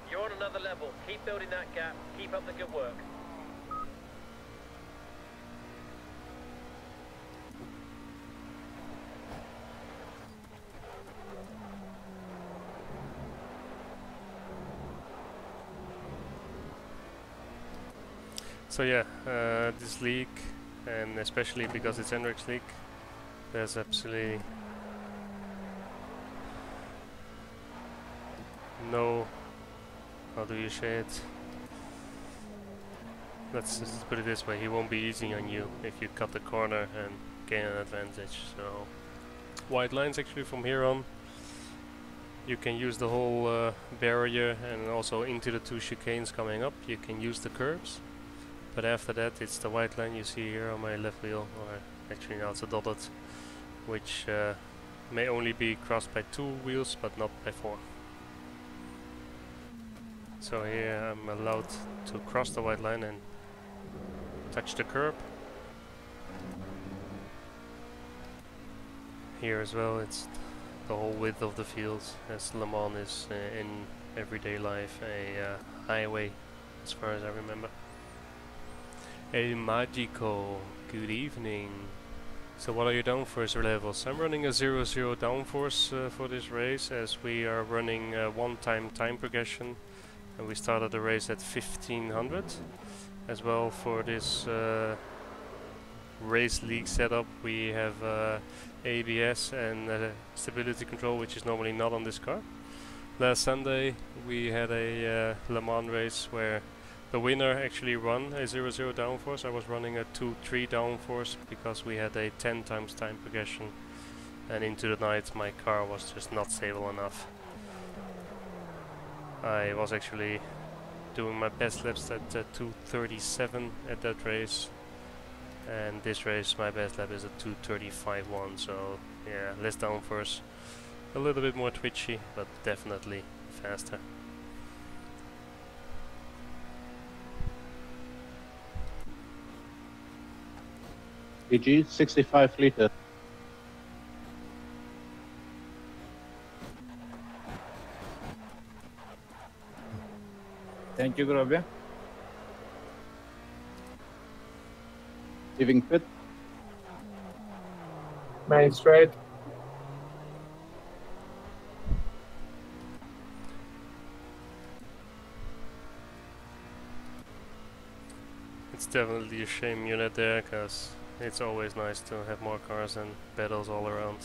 You're on another level. Keep building that gap. Keep up the good work. So yeah, this league, and especially because it's Enric's league, there's absolutely no, how do you say it? let's just put it this way, he won't be easy on you if you cut the corner and gain an advantage. So white lines actually from here on. You can use the whole barrier, and also into the 2 chicanes coming up you can use the curbs. But after that it's the white line you see here on my left wheel, or actually now it's a dotted, which may only be crossed by 2 wheels but not by 4. So here I'm allowed to cross the white line and touch the curb. Here as well it's the whole width of the field, as Le Mans is in everyday life a highway as far as I remember. El Magico, good evening. So what are your downforce levels? I'm running a 0-0 downforce for this race, as we are running one-time time progression, and we started the race at 1500. As well for this race league setup we have ABS and stability control, which is normally not on this car. Last Sunday we had a Le Mans race where the winner actually run a 0-0 downforce. I was running a 2-3 downforce because we had a 10 times time progression, and into the night my car was just not stable enough. I was actually doing my best laps at 2:37 at that race, and this race my best lap is at 2:35.1, so yeah, less downforce, a little bit more twitchy, but definitely faster. PG 65 liter. Thank you, Grobia. Giving pit. Main straight. It's definitely a shame you're not there, because it's always nice to have more cars and battles all around.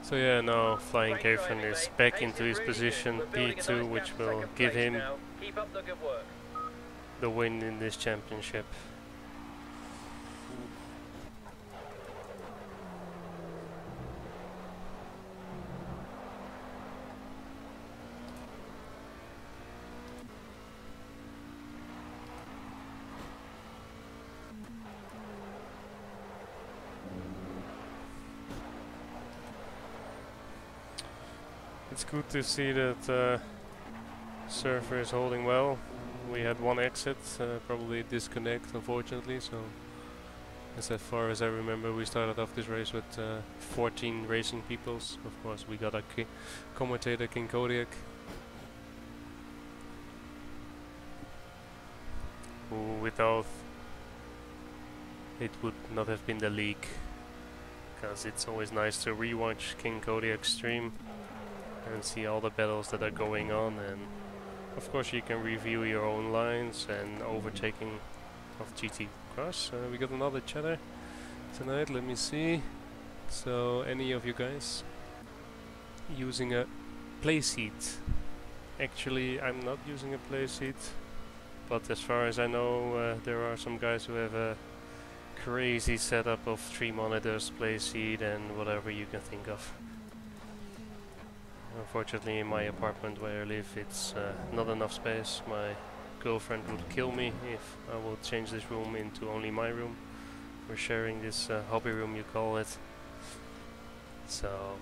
So yeah, now Flying Catherine is back into his position, P2, which will give him the win in this championship. It's good to see that Surfer is holding well. We had one exit, probably disconnect unfortunately, so as far as I remember we started off this race with 14 racing peoples. Of course we got a commentator, King Kodiak, who without it would not have been the league, because it's always nice to rewatch King Kodiak's stream and see all the battles that are going on, and of course you can review your own lines and overtaking of GT Cross. We got another chatter tonight, let me see. So any of you guys using a play seat? Actually I'm not using a play seat, but as far as I know there are some guys who have a crazy setup of 3 monitors, play seat and whatever you can think of. Unfortunately in my apartment where I live it's not enough space. My girlfriend would kill me if I would change this room into only my room. We're sharing this hobby room, you call it. So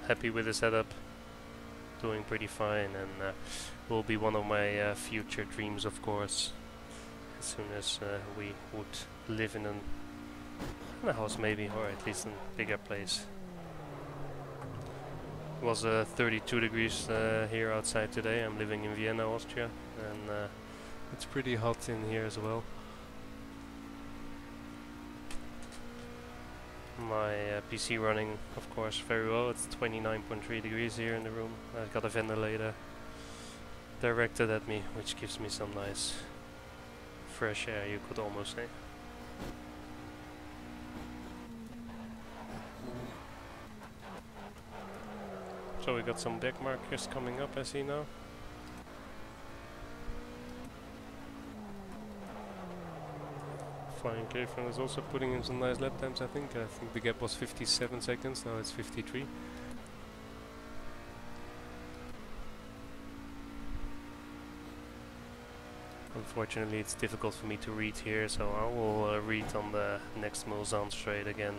happy with the setup, doing pretty fine, and will be one of my future dreams, of course, as soon as we would live in in a house maybe, or at least in a bigger place. It was 32 degrees here outside today. I'm living in Vienna, Austria, and it's pretty hot in here as well. My PC running, of course, very well. It's 29.3 degrees here in the room. I've got a ventilator directed at me, which gives me some nice fresh air, you could almost say. So we got some back markers coming up, I see now. Flying Caveman is also putting in some nice lap times, I think. I think the gap was 57 seconds, now it's 53. Unfortunately, it's difficult for me to read here, so I will read on the next Mulsanne straight again.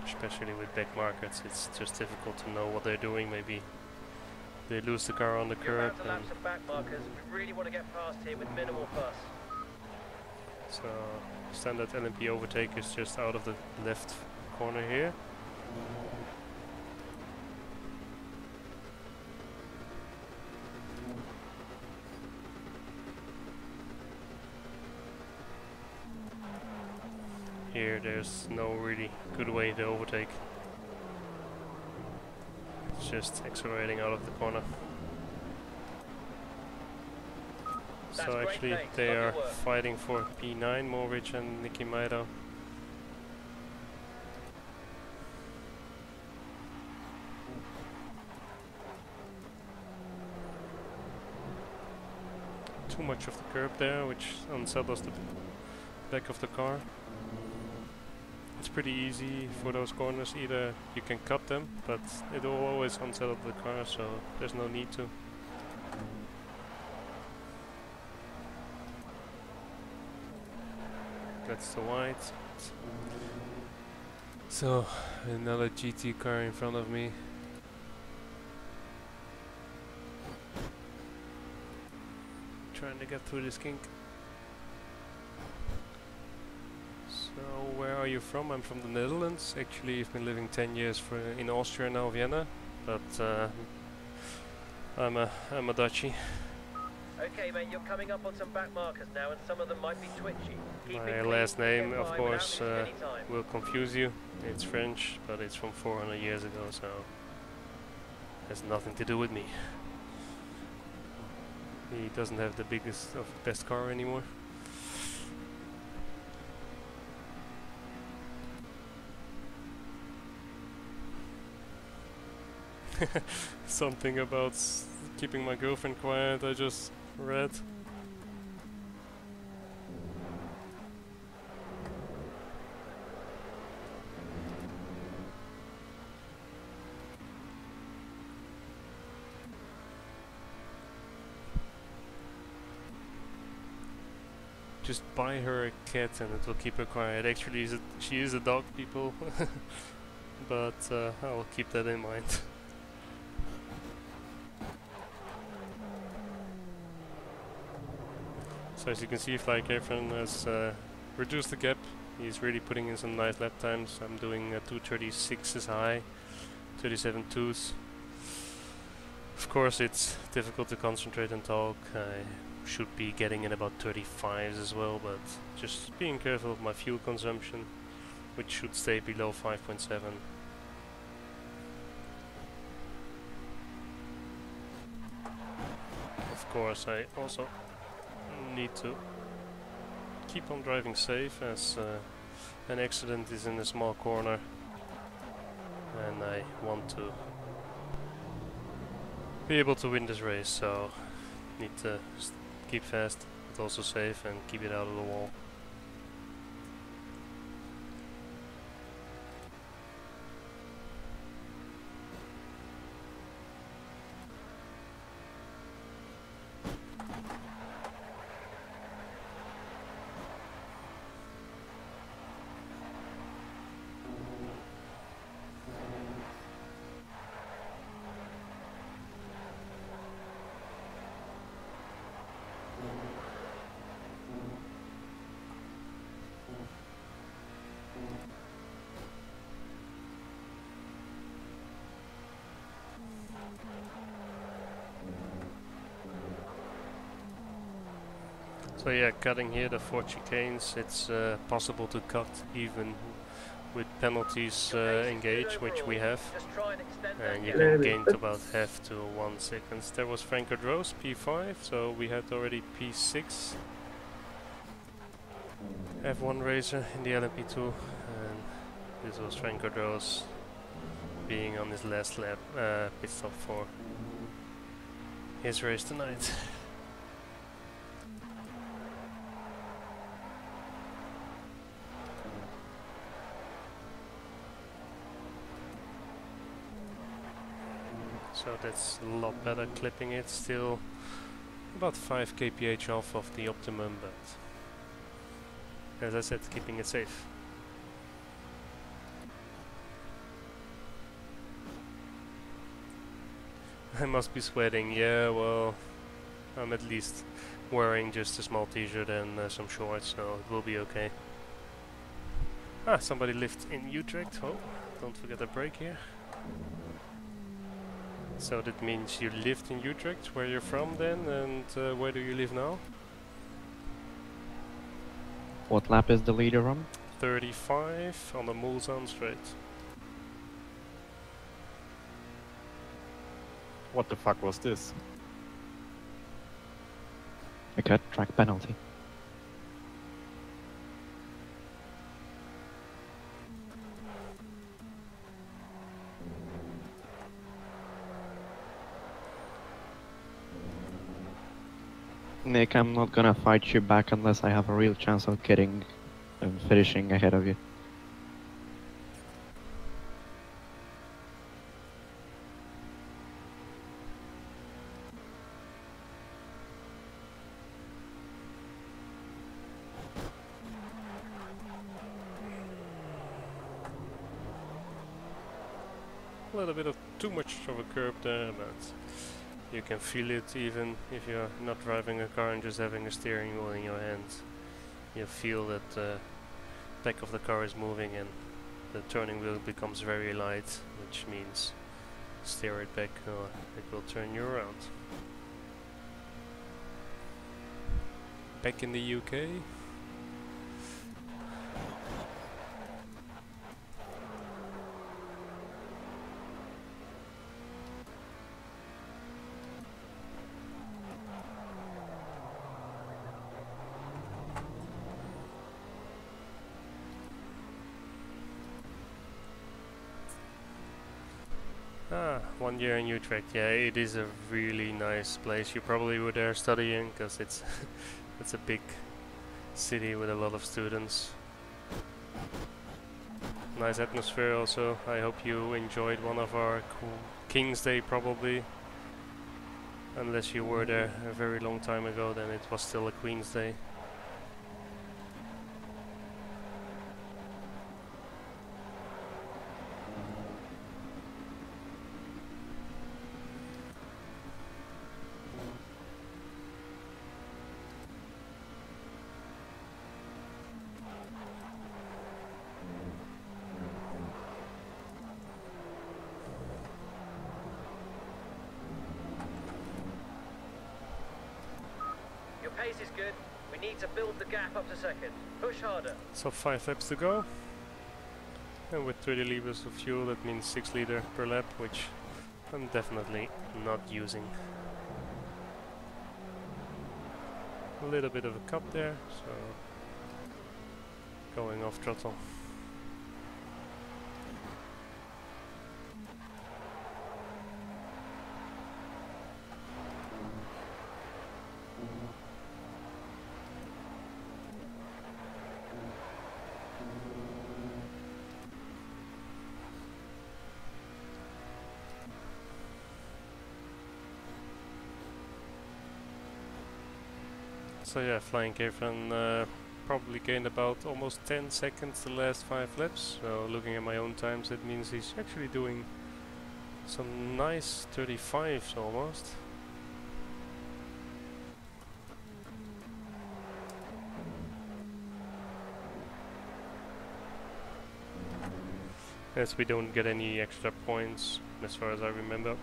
Especially with back markers, it's just difficult to know what they're doing. Maybe they lose the car on the curb. Laps of back markers. We really want to get past here with minimal fuss. So standard LMP overtake is just out of the left corner here. Here there's no really good way to overtake. It's just accelerating out of the corner. So actually they are fighting for P9, Morwich and Nicky Maido. Too much of the curb there, which unsettles the back of the car. It's pretty easy for those corners, either you can cut them, but it will always unsettle the car, so there's no need to. That's the white. So another GT car in front of me. Trying to get through this kink. So where are you from? I'm from the Netherlands. Actually, I've been living 10 years in Austria now, Vienna. But I'm a Dutchie. Okay, mate, you're coming up on some back markers now, and some of them might be twitchy. My last name, of course, will confuse you. It's French, but it's from 400 years ago, so has nothing to do with me. He doesn't have the biggest of best car anymore. Something about keeping my girlfriend quiet, I just read. Just buy her a cat and it will keep her quiet. Actually, she is a dog, people. But I will keep that in mind. So as you can see, Fly Caveman has reduced the gap. He's really putting in some nice lap times. I'm doing 2:36s high, 37.2s. Of course, it's difficult to concentrate and talk. I should be getting in about 35s as well, but just being careful of my fuel consumption, which should stay below 5.7. Of course, I also need to keep on driving safe, as an accident is in a small corner and I want to be able to win this race, so need to keep fast but also safe and keep it out of the wall. So yeah, cutting here the 4 chicanes, it's possible to cut even with penalties engaged, which we have, and you can gain to about half to 1 second. There was Franco Rose, P5, so we had already P6. F1 racer in the LMP2, and this was Franco Rose being on his last lap pit stop for his race tonight. So that's a lot better clipping it, still about 5 kph off of the optimum, but as I said, keeping it safe. I must be sweating, yeah, well, I'm at least wearing just a small t-shirt and some shorts, so it will be okay. Ah, somebody lived in Utrecht, oh, don't forget the brake here. So that means you lived in Utrecht, where you're from then, and where do you live now? What lap is the leader on? 35 on the Mulsanne straight. What the fuck was this? A cut track penalty. Nick, I'm not gonna fight you back unless I have a real chance of getting and finishing ahead of you. A little bit of too much of a curb there, but you can feel it even if you're not driving a car and just having a steering wheel in your hands. You feel that the back of the car is moving and the turning wheel becomes very light, which means steer it back or it will turn you around. Back in the UK. Ah, 1 year in Utrecht. Yeah, it is a really nice place. You probably were there studying, because it's it's a big city with a lot of students. Nice atmosphere also. I hope you enjoyed one of our King's Day probably. Unless you were there a very long time ago, then it was still a Queen's Day. Pace is good. We need to build the gap up to second. Push harder. So 5 laps to go. And with 30 liters of fuel, that means 6 liters per lap, which I'm definitely not using. A little bit of a cup there, so going off throttle. So yeah, flying Caveman probably gained about almost 10 seconds the last 5 laps. So looking at my own times, it means he's actually doing some nice 35s almost. As we don't get any extra points, as far as I remember,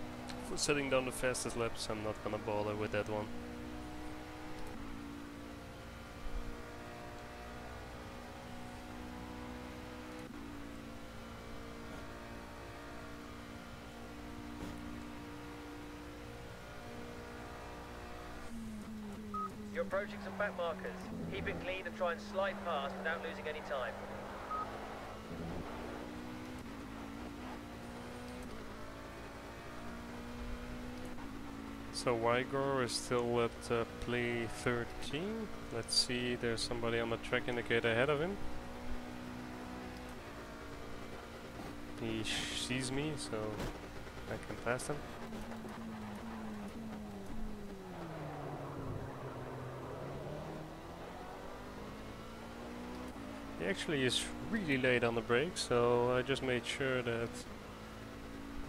for setting down the fastest laps. I'm not gonna bother with that one. You're approaching some back markers. Keep it clean and try and slide past without losing any time. So Wygor is still at play 13. Let's see, there's somebody on the track indicator ahead of him. He sees me, so I can pass him. He actually is really late on the brake, so I just made sure that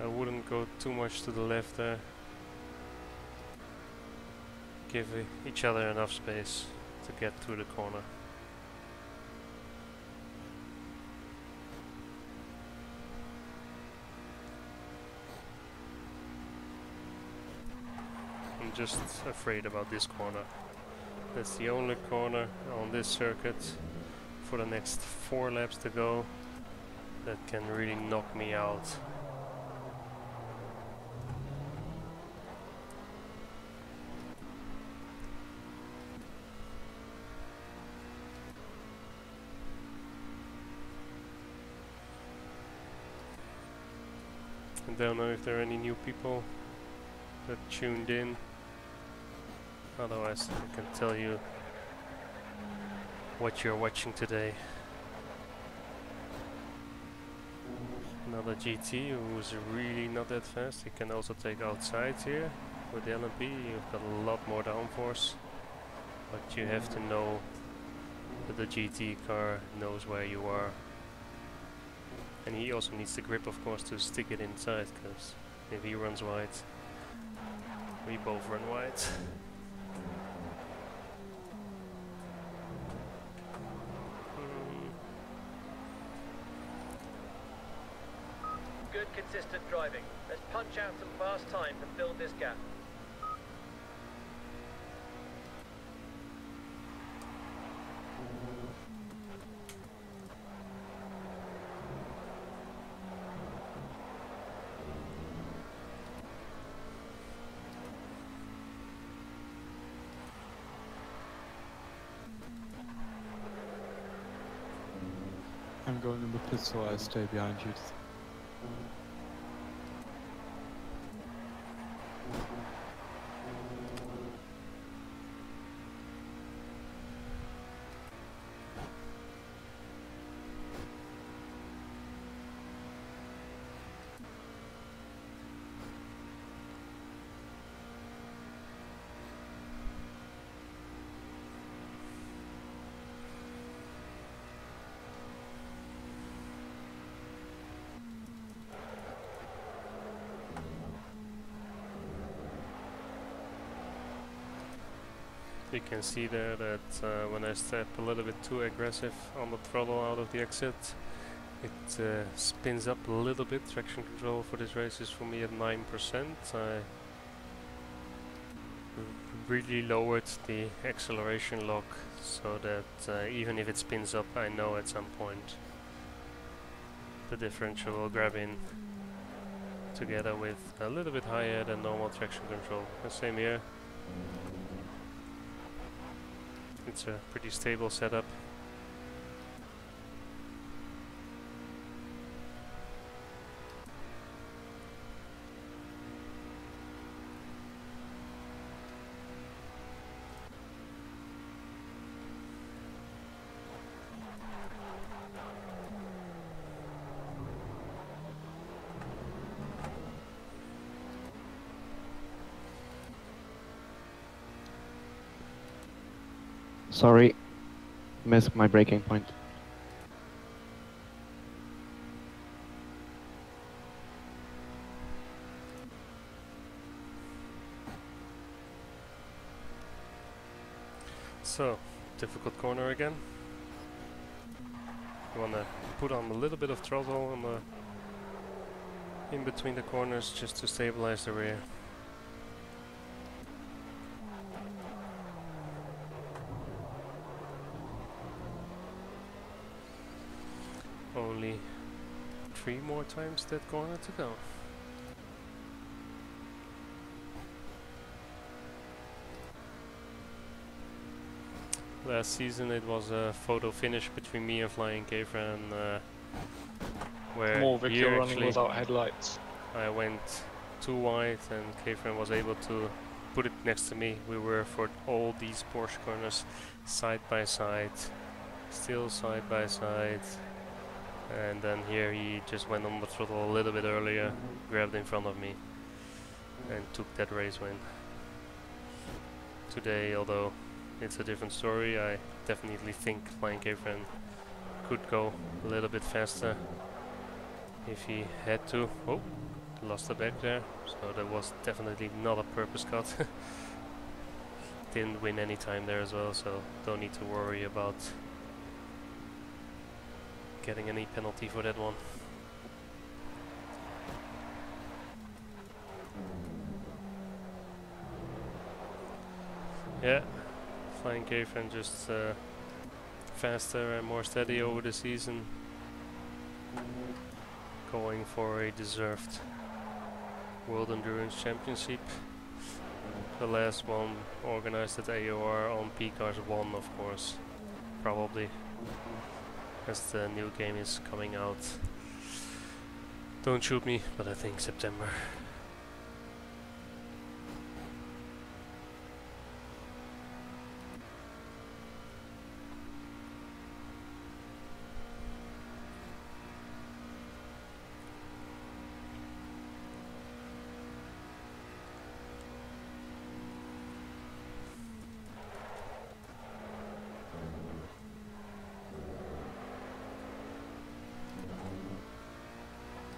I wouldn't go too much to the left there. Give each other enough space to get through the corner. I'm just afraid about this corner. That's the only corner on this circuit for the next 4 laps to go that can really knock me out. I don't know if there are any new people that tuned in. Otherwise, I can tell you what you're watching today. Another GT who's really not that fast. He can also take outside here. With the LMP, you've got a lot more downforce. But you have to know that the GT car knows where you are. And he also needs the grip, of course, to stick it inside, because if he runs wide, we both run wide. Good, consistent driving. Let's punch out some fast time to fill this gap. I'm going in the pit, so I stay behind you. You can see there that when I step a little bit too aggressive on the throttle out of the exit, it spins up a little bit. Traction control for this race is for me at 9%. I really lowered the acceleration lock so that even if it spins up, I know at some point the differential will grab in together with a little bit higher than normal traction control. The same here. It's a pretty stable setup. Sorry, missed my braking point. So, difficult corner again. You want to put on a little bit of throttle on the in between the corners just to stabilize the rear. Only 3 more times that corner to go. last season it was a photo finish between me and Flying Kefra, where More here Victor running actually without headlights. I went too wide and Kefra was able to put it next to me. We were for all these Porsche corners side by side, still side by side, and then here he just went on the throttle a little bit earlier, grabbed in front of me and took that race win. Today, although it's a different story, I definitely think Flying Kefren could go a little bit faster if he had to. Oh, lost the back there, so that was definitely not a purpose cut. Didn't win any time there as well, so don't need to worry about getting any penalty for that one. Yeah, Flying Kefren just faster and more steady over the season, going for a deserved World Endurance Championship. The last one organized at AOR on P-Cars 1, of course, probably, as the new game is coming out. Don't shoot me, but I think September.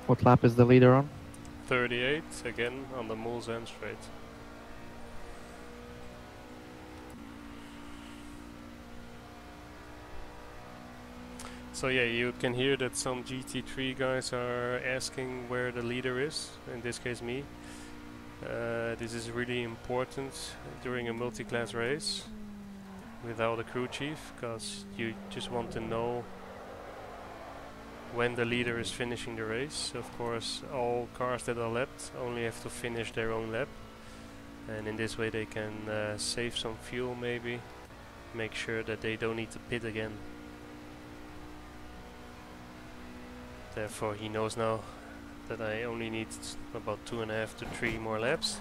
What lap is the leader on? 38, again on the Mulsanne straight. So yeah, you can hear that some GT3 guys are asking where the leader is, in this case me. This is really important during a multi-class race without a crew chief, because you just want to know when the leader is finishing the race. Of course, all cars that are lapped only have to finish their own lap, and in this way they can save some fuel, maybe make sure that they don't need to pit again. Therefore he knows now that I only need about 2.5 to 3 more laps.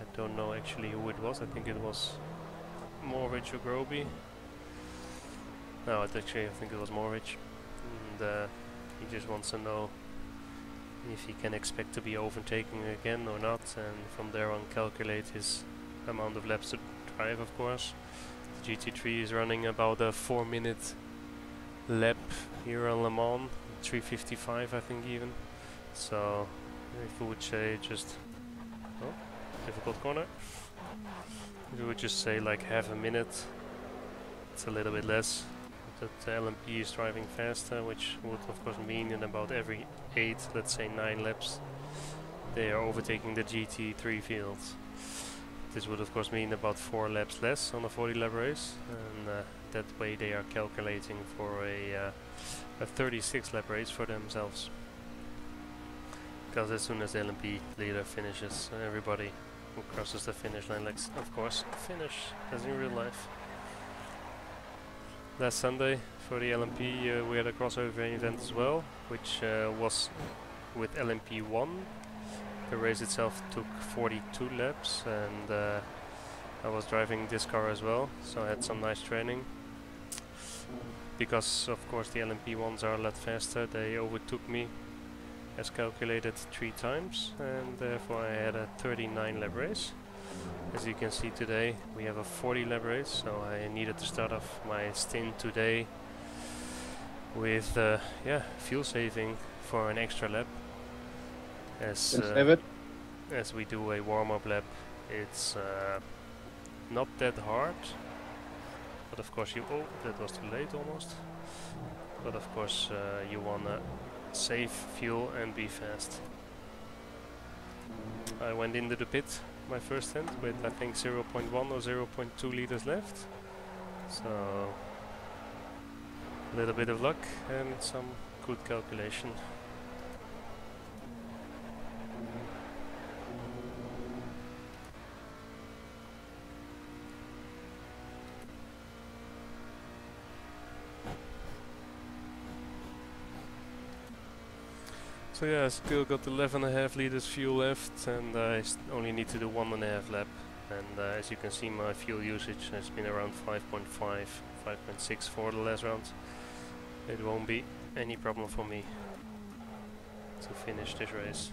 I don't know actually who it was. I think it was Morwich or Groby. No, actually I think it was Morwich. And he just wants to know if he can expect to be overtaken again or not, and from there on calculate his amount of laps to drive, of course. The GT3 is running about a 4-minute lap here on LeMans, 3:55 I think even. So if we would say just, oh, difficult corner. If we would just say like half a minute, it's a little bit less. That the LMP is driving faster, which would of course mean in about every 8, let's say 9 laps, they are overtaking the GT3 fields. This would of course mean about 4 laps less on a 40 lap race, and that way they are calculating for a 36 lap race for themselves. Because as soon as the LMP leader finishes, everybody who crosses the finish line, like, of course, finish as in real life. Last Sunday for the LMP we had a crossover event as well, which was with LMP1. The race itself took 42 laps, and I was driving this car as well, so I had some nice training. Because of course the LMP1s are a lot faster, they overtook me as calculated 3 times, and therefore I had a 39 lap race. As you can see today we have a 40 lap race, so I needed to start off my stint today with fuel saving for an extra lap. As we do a warm-up lap, it's not that hard, but of course oh, that was too late almost. But of course you wanna save fuel and be fast. I went into the pit my first stint with I think 0.1 or 0.2 liters left, so a little bit of luck and some good calculation. So yeah, I still got 11.5 liters fuel left, and I only need to do 1.5 lap. And as you can see, my fuel usage has been around 5.5, 5.6 for the last round. It won't be any problem for me to finish this race.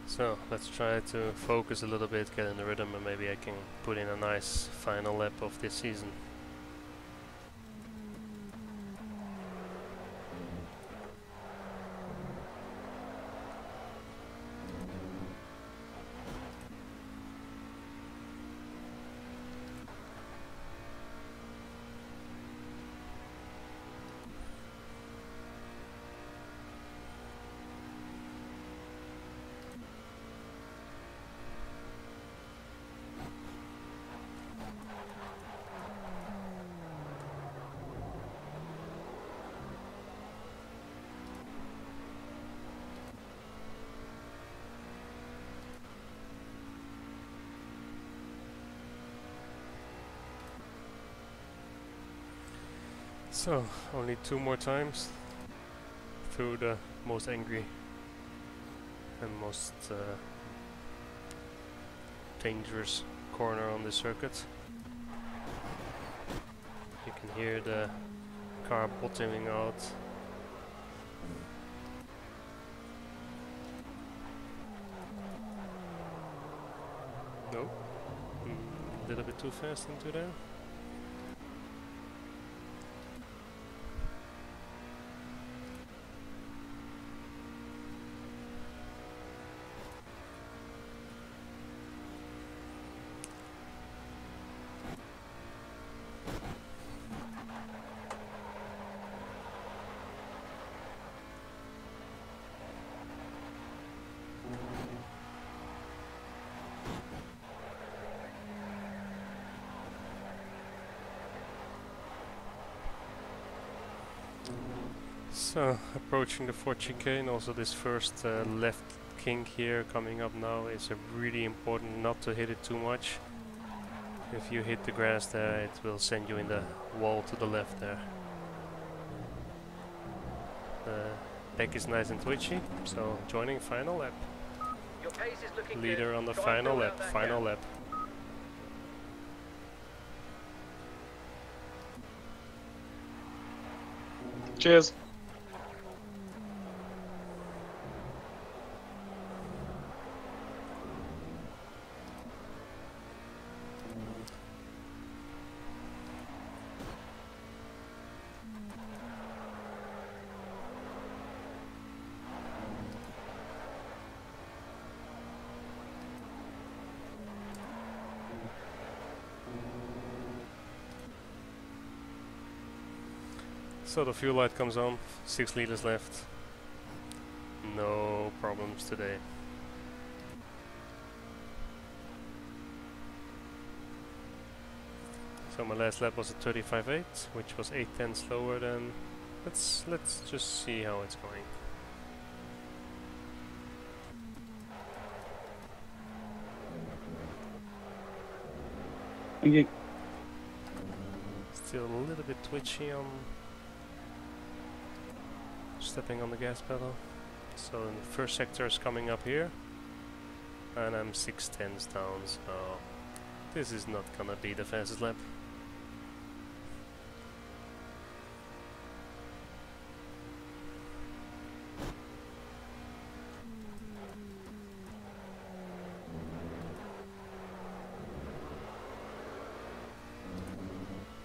So let's try to focus a little bit, get in the rhythm, and maybe I can put in a nice final lap of this season. So, only 2 more times through the most angry and most dangerous corner on this circuit. You can hear the car bottoming out. Nope. A little bit too fast into there. So, approaching the 4 chicane, also this first left kink here coming up now is really important not to hit it too much. If you hit the grass there, it will send you in the wall to the left there. The deck is nice and twitchy, so joining final lap. Your pace is looking Leader good. on the Try final and build lap, out that final gap. lap. Cheers. So the fuel light comes on, 6 liters left. No problems today. So my last lap was a 35.8, which was 8 tenths slower than. Let's just see how it's going. Thank you. Still a little bit twitchy on stepping on the gas pedal. So the first sector is coming up here, and I'm 6 tenths down, so this is not gonna be the fastest lap.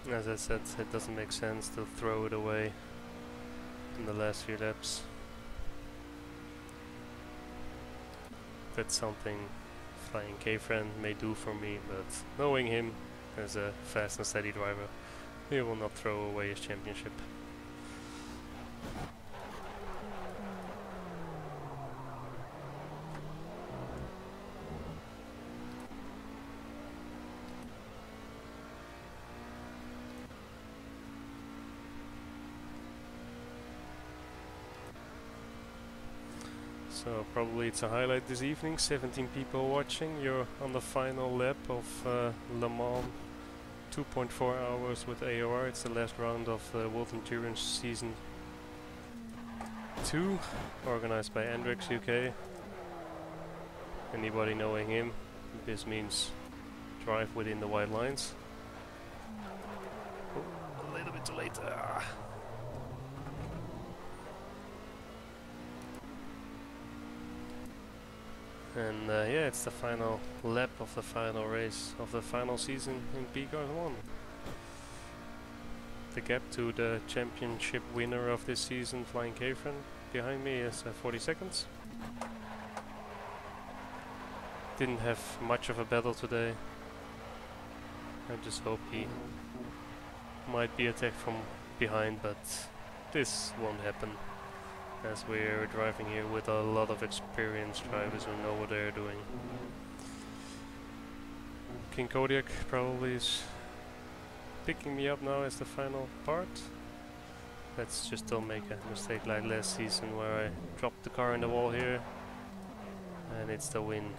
As I said, it doesn't make sense to throw it away in the last few laps. That's something Flying K-Friend may do for me, but knowing him as a fast and steady driver, he will not throw away his championship. So probably it's a highlight this evening. 17 people watching. You're on the final lap of LeMans 2.4 hours with AOR. It's the last round of World Endurance Season 2, organized by Andrex UK. Anybody knowing him, this means drive within the white lines. Oh, a little bit too late. And yeah, it's the final lap of the final race of the final season in P-Cars 1. The gap to the championship winner of this season, Flying Catherine, behind me is 40 seconds. Didn't have much of a battle today. I just hope he might be attacked from behind, but this won't happen, as we're driving here with a lot of experienced drivers who know what they're doing. King Kodiak probably is picking me up now as the final part. Let's just don't make a mistake like last season where I dropped the car in the wall here, and it's the win.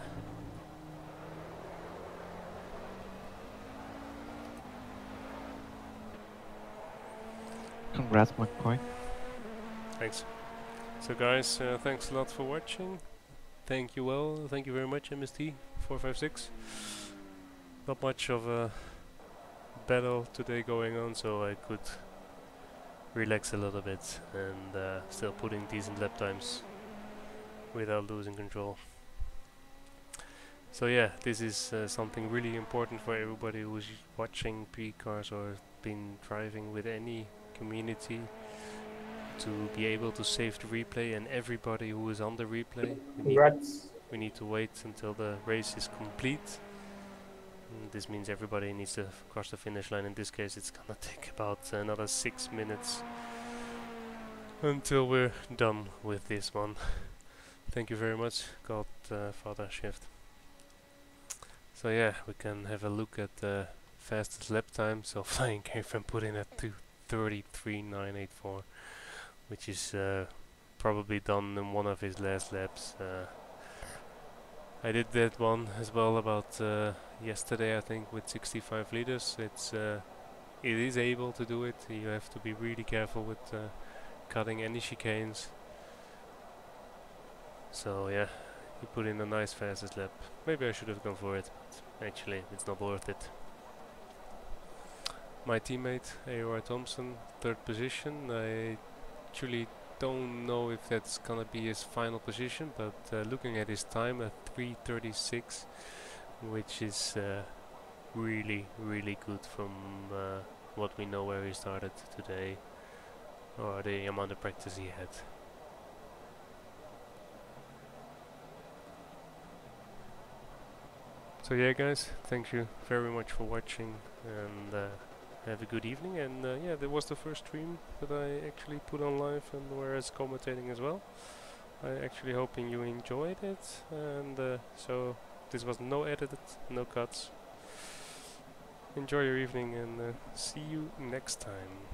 Congrats, McCoy. Thanks. So guys, thanks a lot for watching. Thank you thank you very much, MST456. Not much of a battle today going on, so I could relax a little bit and still put in decent lap times without losing control. So yeah, this is something really important for everybody who's watching P-Cars or been driving with any community, to be able to save the replay, and everybody who is on the replay, we need to wait until the race is complete. And this means everybody needs to cross the finish line. In this case it's gonna take about another 6 minutes until we're done with this one. Thank you very much, Godfather Shift. So yeah, we can have a look at the fastest lap time. So Flying Catherine put in at 2:33.984, which is probably done in one of his last laps. I did that one as well about yesterday, I think, with 65 liters. It is able to do it. You have to be really careful with cutting any chicanes. So yeah, he put in a nice fastest lap. Maybe I should have gone for it, but actually it's not worth it. My teammate AOR Thompson, 3rd position. I actually don't know if that's gonna be his final position, but looking at his time at 3:36, which is really good from what we know where he started today, or the amount of practice he had. So yeah guys, thank you very much for watching, and have a good evening. And yeah, that was the first stream that I actually put on live and whereas commentating as well. I actually hoping you enjoyed it, and so this was no edited, no cuts. Enjoy your evening, and see you next time.